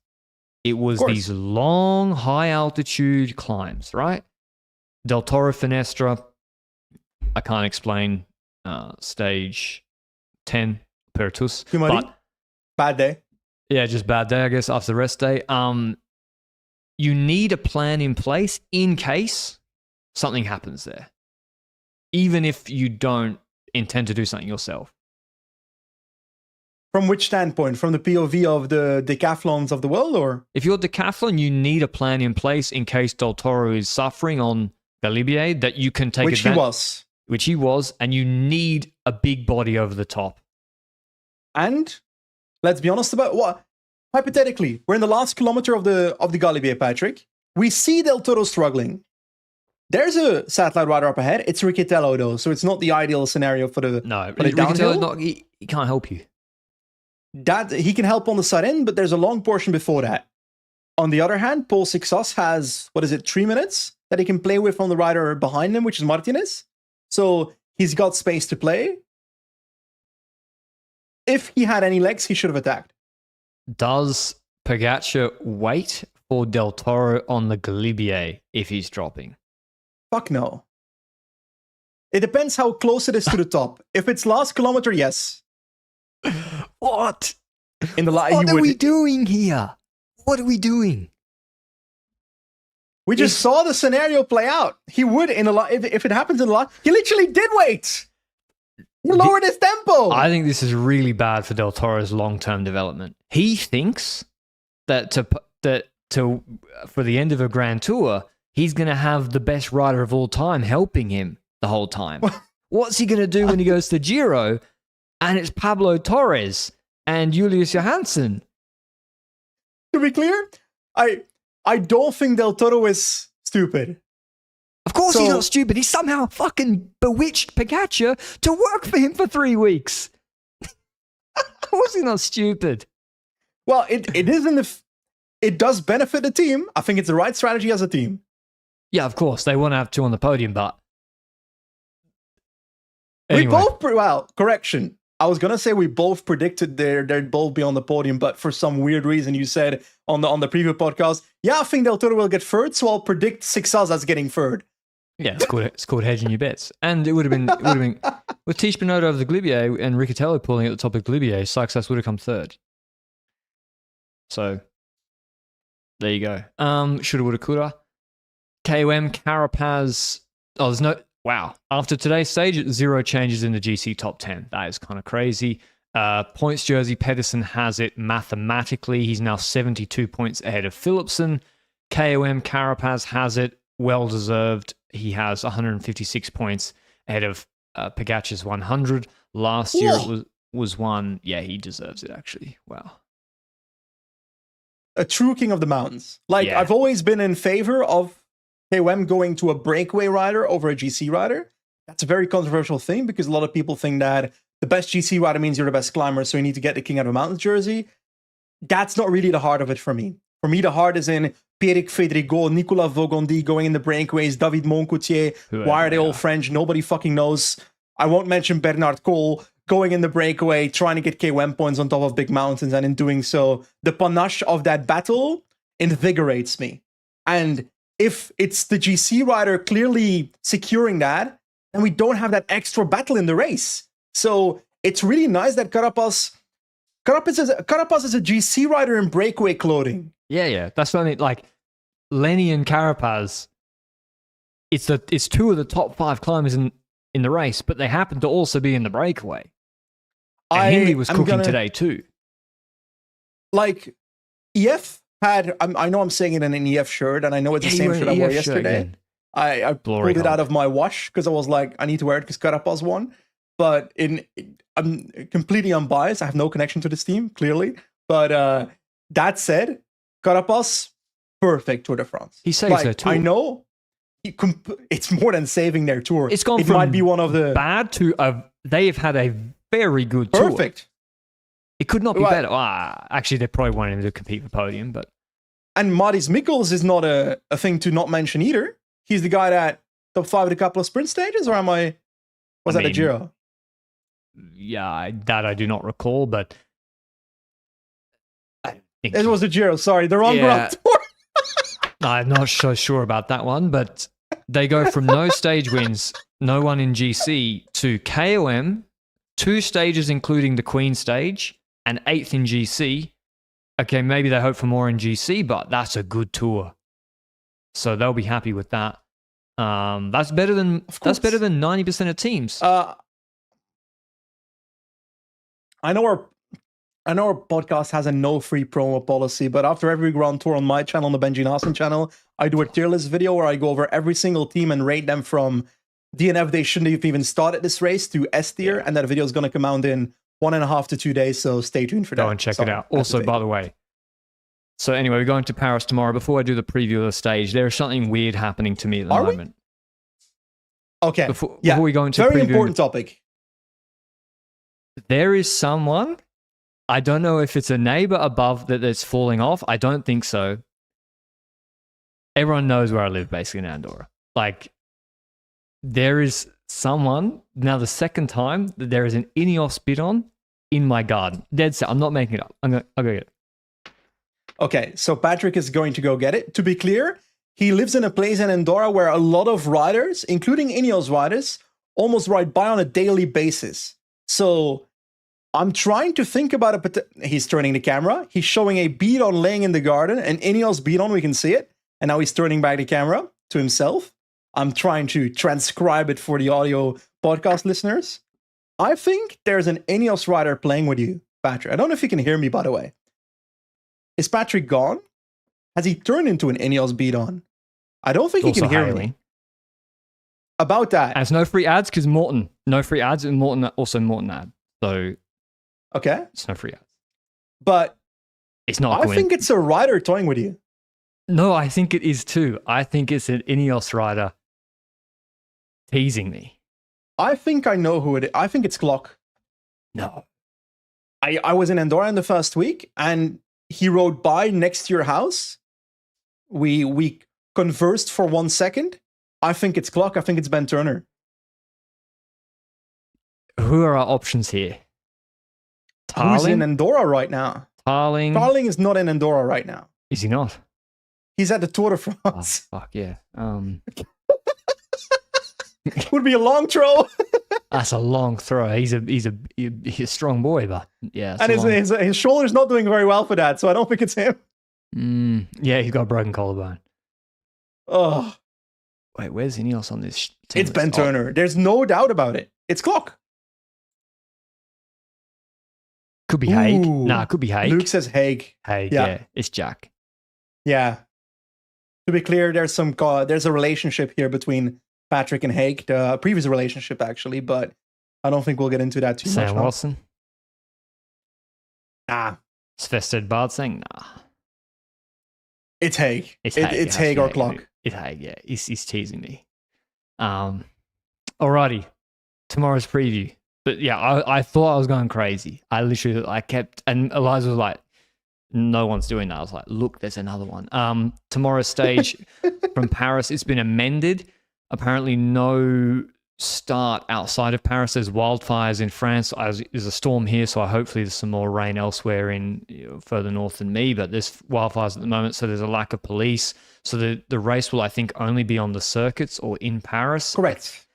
It was these long, high-altitude climbs, right? Del Toro Finestra, I can't explain stage 10, Pertus. But
bad day.
Yeah, just bad day, I guess, after the rest day. You need a plan in place in case something happens there. Even if you don't intend to do something yourself.
From which standpoint? From the POV of the decathlons of the world, or?
If you're decathlon, you need a plan in place in case Del Toro is suffering on Galibier that you can take advantage. Which he was, and you need a big body over the top.
And let's be honest about what. Hypothetically, we're in the last kilometer of the Galibier, Patrick. We see Del Toro struggling. There's a satellite rider up ahead. It's Riccitello, though, so it's not the ideal scenario for the downhill.
He can't help you.
That he can help on the side end, but there's a long portion before that. On the other hand, Paul Sixas has 3 minutes that he can play with on the rider behind him, which is Martinez. So he's got space to play. If he had any legs, he should have attacked.
Does Pogačar wait for Del Toro on the Galibier if he's dropping?
Fuck no. It depends how close it is to the top. If it's last kilometer, yes.
What?
What
are we doing here? What are we doing?
We just saw the scenario play out. He would if it happens in the last. He literally did wait. He lowered his tempo.
I think this is really bad for Del Toro's long-term development. He thinks that for the end of a Grand Tour, he's going to have the best rider of all time helping him the whole time. What's he going to do when he goes to Giro and it's Pablo Torres and Julius Johansson?
To be clear, I don't think Del Toro is stupid.
Of course he's not stupid. He somehow fucking bewitched Pogačar to work for him for 3 weeks. Of course he's not stupid.
Well, it does benefit the team. I think it's the right strategy as a team.
Yeah, of course. They want to have 2 on the podium, but... Anyway.
Correction. I was going to say we both predicted they'd both be on the podium, but for some weird reason you said on the preview podcast, I think Del Toro will get third, so I'll predict Sixas as getting third.
Yeah, it's called hedging your bets. And it would have been with Tish Binotto over the Galibier and Riccitello pulling at the top of Galibier, Seixas would have come third. So There you go. Shoulda, woulda, coulda. KOM, Carapaz. Oh, there's no... Wow. After today's stage, 0 changes in the GC top 10. That is kind of crazy. Points jersey, Pedersen has it mathematically. He's now 72 points ahead of Philipsen. KOM, Carapaz has it. Well deserved. He has 156 points ahead of Pogačar's 100. Last year it was one. Yeah, he deserves it, actually. Wow.
A true king of the mountains. Like, I've always been in favor of KOM going to a breakaway rider over a GC rider. That's a very controversial thing because a lot of people think that the best GC rider means you're the best climber, so you need to get the king of the mountains jersey. That's not really the heart of it for me. For me, the heart is in Pierrick Fédrigo, Nicolas Vaugondy going in the breakaways, David Moncoutier. Why are they all French? Nobody fucking knows. I won't mention Bernard Cole going in the breakaway, trying to get KOM points on top of big mountains, and in doing so, the panache of that battle invigorates me. And if it's the GC rider clearly securing that, then we don't have that extra battle in the race. So it's really nice that Carapaz is a GC rider in breakaway clothing.
Yeah. That's what I mean. Like, Lenny and Carapaz, it's 2 of the top 5 climbers in the race, but they happen to also be in the breakaway. And Hindley was cooking today too.
Like, EF had, I know I'm saying it in an EF shirt, and I know it's the same shirt I wore yesterday. I pulled it out of my wash because I was like, I need to wear it because Carapaz won. But I'm completely unbiased. I have no connection to this team, clearly. But that said, Carapaz, perfect Tour de France.
He saves their tour.
I know. It's more than saving their tour.
It's gone
it
from
might be one of the
bad to they've had a very good tour.
Perfect.
It could not be better. Actually, they probably wanted him to compete for podium, but...
And Matis Mikkels is not a thing to not mention either. He's the guy that top 5 at a couple of sprint stages, or am I... Was that a Giro?
Yeah, that I do not recall, but...
It was a Giro, sorry. The wrong Grand Tour.
I'm not so sure about that one, but they go from no stage wins, no one in GC, to KOM, 2 stages including the Queen stage, and 8th in GC. Okay, maybe they hope for more in GC, but that's a good tour. So they'll be happy with that. That's better than 90% of teams.
I know our podcast has a no free promo policy, but after every Grand Tour on my channel, on the Benji Nassen channel, I do a tier list video where I go over every single team and rate them from DNF they shouldn't have even started this race to S tier, and that video is going to come out in 1.5 to 2 days, so stay tuned for that.
Go and check it out. Also, by the way, so anyway, we're going to Paris tomorrow. Before I do the preview of the stage, there is something weird happening to me at the moment.
Okay.
Before we go into
very important topic.
There is someone, I don't know if it's a neighbor above that's falling off. I don't think so. Everyone knows where I live, basically, in Andorra. Like, there is someone, now the second time, that there is an Ineos bidon in my garden. Dead set. I'm not making it up. I'll go get it.
Okay, so Patrick is going to go get it. To be clear, he lives in a place in Andorra where a lot of riders, including Ineos riders, almost ride by on a daily basis. So I'm trying to think about it. He's turning the camera. He's showing a bidon laying in the garden, an Ineos bidon. We can see it. And now he's turning back the camera to himself. I'm trying to transcribe it for the audio podcast listeners. I think there's an Ineos rider playing with you, Patrick. I don't know if you can hear me, by the way. Is Patrick gone? Has he turned into an Ineos bidon? I don't think he can hear me. About that.
There's no free ads because Morton. No free ads, and Morton ad. So,
okay.
It's no free ads.
But
it's not.
I think it's a rider toying with you.
No, I think it is too. I think it's an Ineos rider teasing me.
I think I know who it is. I think it's Clock.
No.
I was in Andorra in the first week, and he rode by next to your house. We conversed for 1 second. I think it's Clock. I think it's Ben Turner.
Who are our options here? Tarling?
Who's in Andorra right now?
Tarling
is not in Andorra right now.
Is he not?
He's at the Tour de France.
Oh, fuck yeah.
Would be a long throw.
That's a long throw. He's a strong boy, but yeah.
And his shoulder's not doing very well for that, so I don't think it's him.
Yeah, he's got a broken collarbone.
Oh,
Wait, where's Ineos on this team?
it's Ben Turner. There's no doubt about it. It's clock.
Could be Haig.
Ooh.
Nah, could be Haig.
Luke says Haig.
Haig,
Yeah.
yeah. It's Jack.
Yeah. To be clear, there's a relationship here between Patrick and Haig, the previous relationship actually, but I don't think we'll get into that too much.
Sam
now.
Watson.
Nah,
Svested Bard saying, nah.
it's Haig.
It's
It-
Haig.
it's
It has to
Haig
be
or clock.
It's Haig, yeah. He's teasing me. Alrighty. Tomorrow's preview. But yeah, I thought I was going crazy. I kept, and Eliza was like, no one's doing that. I was like, look, there's another one. Tomorrow's stage from Paris, it's been amended. Apparently no start outside of Paris. There's wildfires in France. There's a storm here, so hopefully there's some more rain elsewhere in further north than me, but there's wildfires at the moment, so there's a lack of police. So the race will, I think, only be on the circuits or in Paris.
Correct.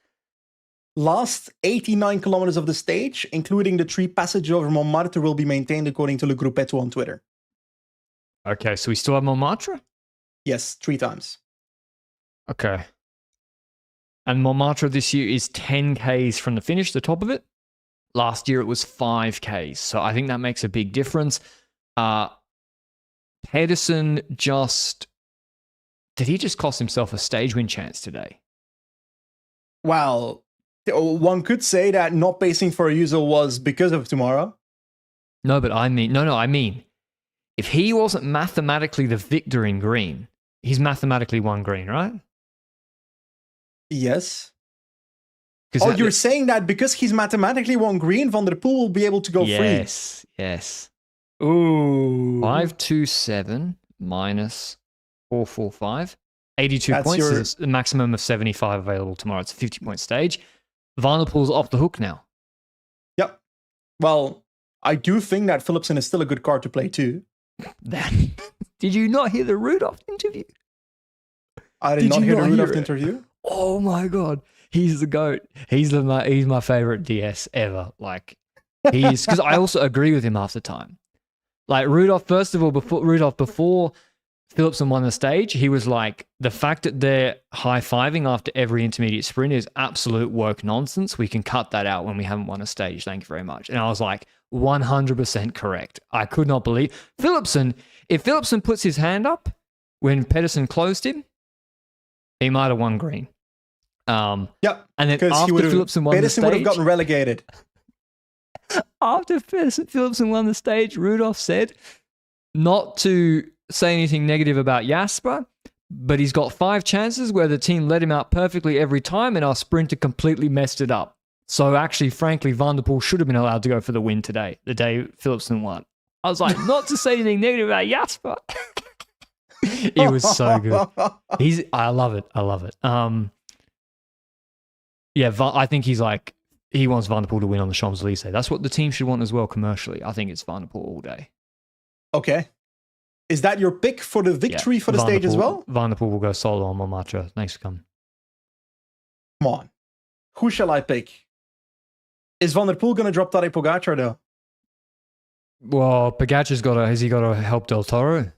Last 89 kilometers of the stage, including the 3 passages over Montmartre, will be maintained according to Le Gruppetto on Twitter.
Okay, so we still have Montmartre?
Yes, 3 times.
Okay. And Montmartre this year is 10 Ks from the finish, the top of it. Last year it was 5 Ks. So I think that makes a big difference. Pedersen did he just cost himself a stage win chance today?
Well, one could say that not pacing for Ayuso was because of tomorrow.
No, but I mean, if he wasn't mathematically the victor in green, he's mathematically won green, right?
Yes. Oh, you're saying that because he's mathematically won green, Van der Poel will be able to go free.
Yes.
Ooh.
527 minus 445. 82 points is a maximum of 75 available tomorrow. It's a 50-point stage. Van der Poel's off the hook now.
Yep. Well, I do think that Philipsen is still a good card to play too.
Did you not hear the Rudolph interview?
I did not hear the Rudolph interview.
Oh my god, he's the GOAT. He's my favorite DS ever. Like he's because I also agree with him half the time. Like Rudolph, first of all, before Philipsen won the stage, he was like, the fact that they're high-fiving after every intermediate sprint is absolute woke nonsense. We can cut that out when we haven't won a stage. Thank you very much. And I was like, 100% correct. I could not believe Philipsen. If Philipsen puts his hand up when Pedersen closed him, he might have won green.
Yep.
And then after Philipsen won the stage,
Pedersen would have gotten relegated.
After Philipsen won the stage, Rudolph said not to say anything negative about Jasper, but he's got 5 chances where the team let him out perfectly every time and our sprinter completely messed it up. So actually, frankly, Van der Poel should have been allowed to go for the win today, the day Philipsen won. I was like, not to say anything negative about Jasper. He was so good. I love it. Yeah, I think he wants Van der Poel to win on the Champs-Elysees. That's what the team should want as well commercially. I think it's Van der Poel all day.
Okay. Is that your pick for the victory for the stage as well?
Van der Poel will go solo on Montmartre. Thanks for coming.
Come on. Who shall I pick? Is Van der Poel going to drop Tadej Pogačar though?
Well, Pogačar's has he got to help Del Toro?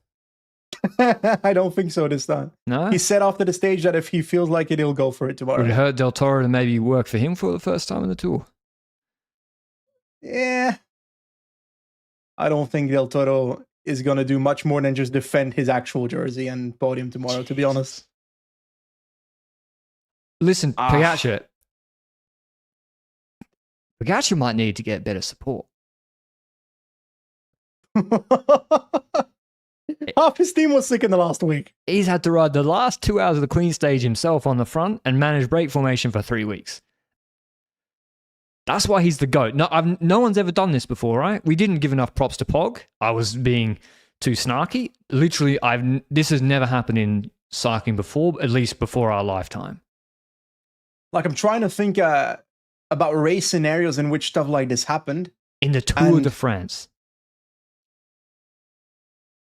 I don't think so this time.
No?
He said after the stage that if he feels like it, he'll go for it tomorrow.
Would it hurt Del Toro to maybe work for him for the first time in the Tour?
Yeah. I don't think Del Toro is going to do much more than just defend his actual jersey and podium tomorrow, to be honest.
Listen, Pogačar might need to get better support.
Half his team was sick in the last week.
He's had to ride the last 2 hours of the Queen stage himself on the front and manage break formation for 3 weeks. That's why he's the GOAT. No one's ever done this before, right? We didn't give enough props to Pog. I was being too snarky. Literally, this has never happened in cycling before, at least before our lifetime.
Like, I'm trying to think about race scenarios in which stuff like this happened.
In the Tour de France.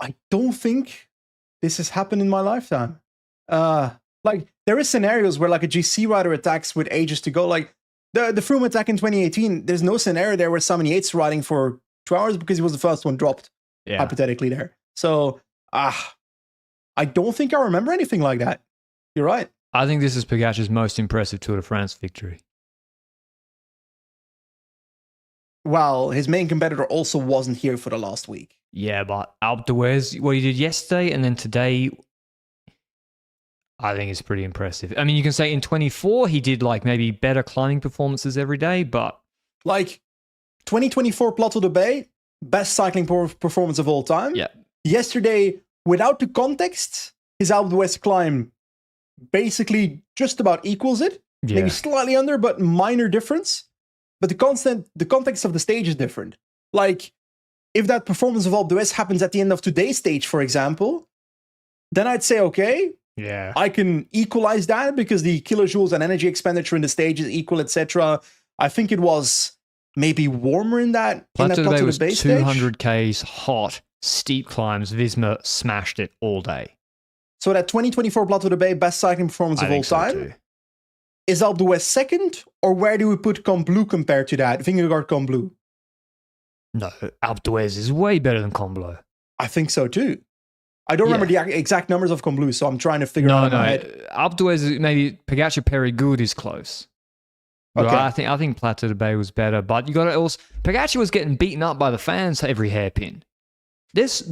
I don't think this has happened in my lifetime. Like, there is scenarios where like a GC rider attacks with ages to go. Like the Froome attack in 2018, there's no scenario there where Simon Yates riding for 2 hours because he was the first one dropped, hypothetically there. So I don't think I remember anything like that. You're right.
I think this is Pogačar's most impressive Tour de France victory.
Well, his main competitor also wasn't here for the last week.
Yeah, but Alpe d'Huez, what he did yesterday and then today, I think is pretty impressive. I mean, you can say in 24, he did like maybe better climbing performances every day, but...
Like, 2024 Plateau de Bay, best cycling performance of all time.
Yeah.
Yesterday, without the context, his Alpe d'Huez climb basically just about equals it.
Yeah.
Maybe slightly under, but minor difference. But the context of the stage is different. Like, if that performance of Alpe d'Huez happens at the end of today's stage, for example, then I'd say, okay,
yeah,
I can equalize that because the kilojoules and energy expenditure in the stage is equal, etc. I think it was maybe warmer in that
Plateau de Bay was
stage.
200 Ks, hot, steep climbs. Visma smashed it all day.
So that 2024 Plateau de Bay, best cycling performance of all time.
Too.
Is Alpe d'Huez second, or where do we put Combloux compared to that? Vingegaard Combloux.
No, Alpe d'Huez is way better than Combloux.
I think so too. I don't remember the exact numbers of Combloux, so I'm trying to figure out in my head.
Alpe d'Huez, maybe Pogačar Périgord is close. But
Okay.
I think Plateau de Bay was better. But you got to also, Pogačar was getting beaten up by the fans every hairpin. There's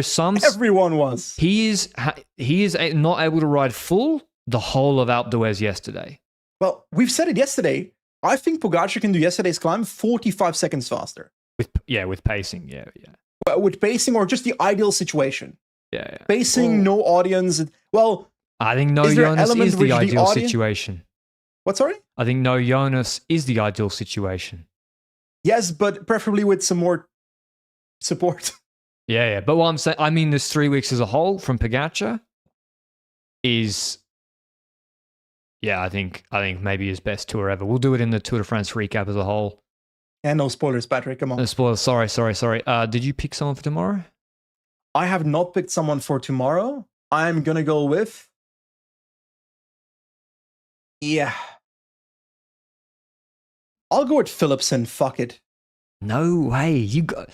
some.
Everyone was.
He is not able to ride full the whole of Alpe d'Huez yesterday.
Well, we've said it yesterday. I think Pogačar can do yesterday's climb 45 seconds faster.
With pacing, yeah.
With pacing or just the ideal situation.
Yeah.
Pacing, no audience. Well,
I think no
is there
Jonas
element
is the
which the
ideal
audience-
situation.
what, sorry?
I think no Jonas is the ideal situation.
Yes, but preferably with some more support.
Yeah. But what I'm saying, I mean, this 3 weeks as a whole from Pogačar is, yeah, I think maybe his best tour ever. We'll do it in the Tour de France recap as a whole.
And no spoilers, Patrick. Come on.
No spoilers. Sorry. Did you pick someone for tomorrow?
I have not picked someone for tomorrow. I'm going to go with... Yeah. I'll go with Philipsen. Fuck it.
No way. You got.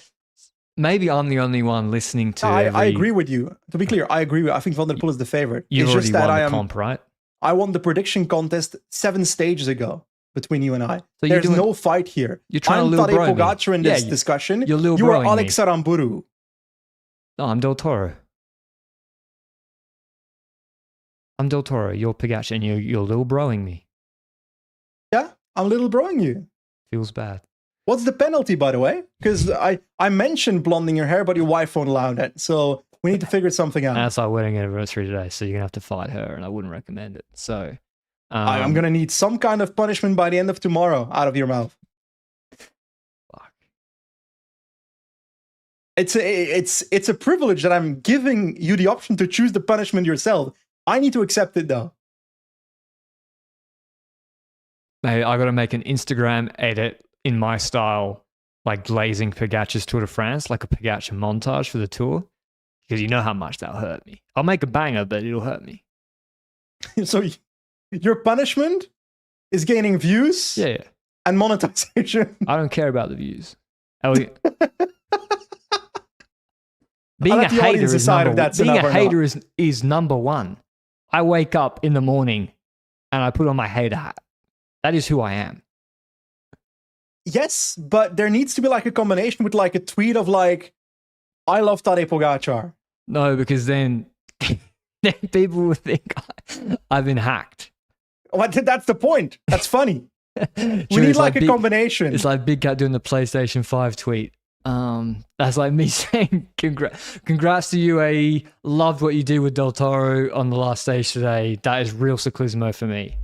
Maybe I'm the only one listening to.
I agree with you. To be clear, I agree with. I think Van der Poel is the favorite.
You've
it's
already
just that
won the comp, right?
I won the prediction contest 7 stages ago between you and I.
So
There's no fight here.
You're trying
I'm
to Lil
Tadej
Bro me.
Pogačar in this discussion.
You're Lil
You are
Broing
Alex
me.
Aramburu.
No, I'm Del Toro. I'm Del Toro. You're Pogačar, and you're Lil Broing me.
Yeah, I'm little broing you.
Feels bad.
What's the penalty, by the way? Because I mentioned blonding your hair, but your wife won't allow that. So we need to figure something out.
That's our wedding anniversary today, so you're gonna have to fight her, and I wouldn't recommend it. So
I'm gonna need some kind of punishment by the end of tomorrow out of your mouth.
Fuck.
It's a privilege that I'm giving you the option to choose the punishment yourself. I need to accept it though.
Maybe I got to make an Instagram edit in my style, like glazing Pogačar's Tour de France, like a Pogačar montage for the tour, because you know how much that'll hurt me. I'll make a banger, but it'll hurt me.
So your punishment is gaining views
Yeah.
and monetization.
I don't care about the views. Elliot. Being
I'll
a
let the
hater
audience
is
decide
number,
if that's
being
enough
a
or
hater is number one. I wake up in the morning and I put on my hater hat. That is who I am.
Yes, but there needs to be like a combination with like a tweet of like, I love Tadej Pogačar.
No, because then people will think I've been hacked.
Well, that's the point. That's funny. We
True,
need
it's
like a
Big-
combination.
It's like Big Cat doing the PlayStation 5 tweet. That's like me saying congrats to UAE. Loved what you did with Del Toro on the last stage today. That is real Ciclismo for me.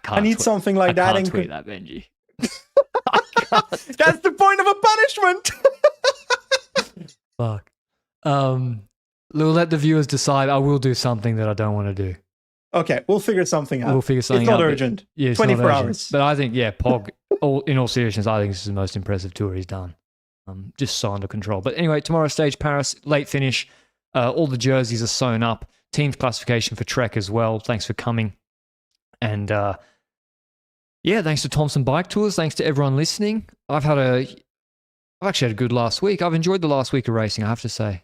I need something like that.
I can't tweet that, Benji.
That's the point of a punishment.
Fuck. We'll let the viewers decide. I will do something that I don't want to do.
Okay, we'll figure something out.
We'll figure something
it's not
out.
urgent.
Yeah, it's
24
not urgent.
hours.
But I think, yeah, Pog, in all seriousness, I think this is the most impressive tour he's done. Just so under control. But anyway, tomorrow's stage, Paris, late finish. All the jerseys are sewn up. Team's classification for Trek as well. Thanks for coming. And yeah, thanks to Thompson Bike Tours. Thanks to everyone listening. I've actually had a good last week. I've enjoyed the last week of racing, I have to say.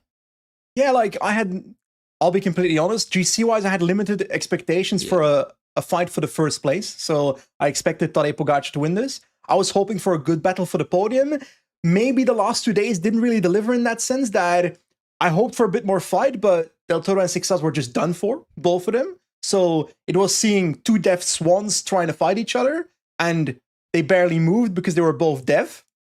Yeah, like I'll be completely honest, GC wise, I had limited expectations for a fight for the first place. So I expected Tadej Pogačar to win this. I was hoping for a good battle for the podium. Maybe the last 2 days didn't really deliver in that sense, that I hoped for a bit more fight, but Del Toro and Sixas were just done for, both of them. So it was seeing two deaf swans trying to fight each other, and they barely moved because they were both dead.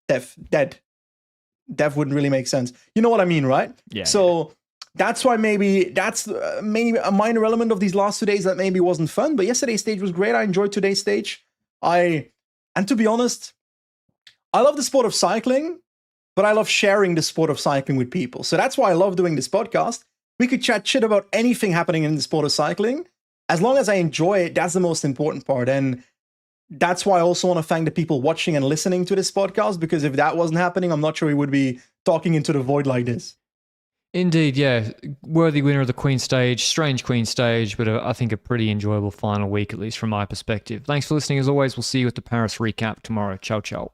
Deaf wouldn't really make sense. You know what I mean, right?
Yeah.
So that's why maybe a minor element of these last 2 days that maybe wasn't fun. But yesterday's stage was great. I enjoyed today's stage. And to be honest, I love the sport of cycling, but I love sharing the sport of cycling with people. So that's why I love doing this podcast. We could chat shit about anything happening in the sport of cycling. As long as I enjoy it, that's the most important part. And that's why I also want to thank the people watching and listening to this podcast, because if that wasn't happening, I'm not sure we would be talking into the void like this.
Indeed, yeah. Worthy winner of the Queen stage, strange Queen stage, but I think a pretty enjoyable final week, at least from my perspective. Thanks for listening as always. We'll see you at the Paris recap tomorrow. Ciao, ciao.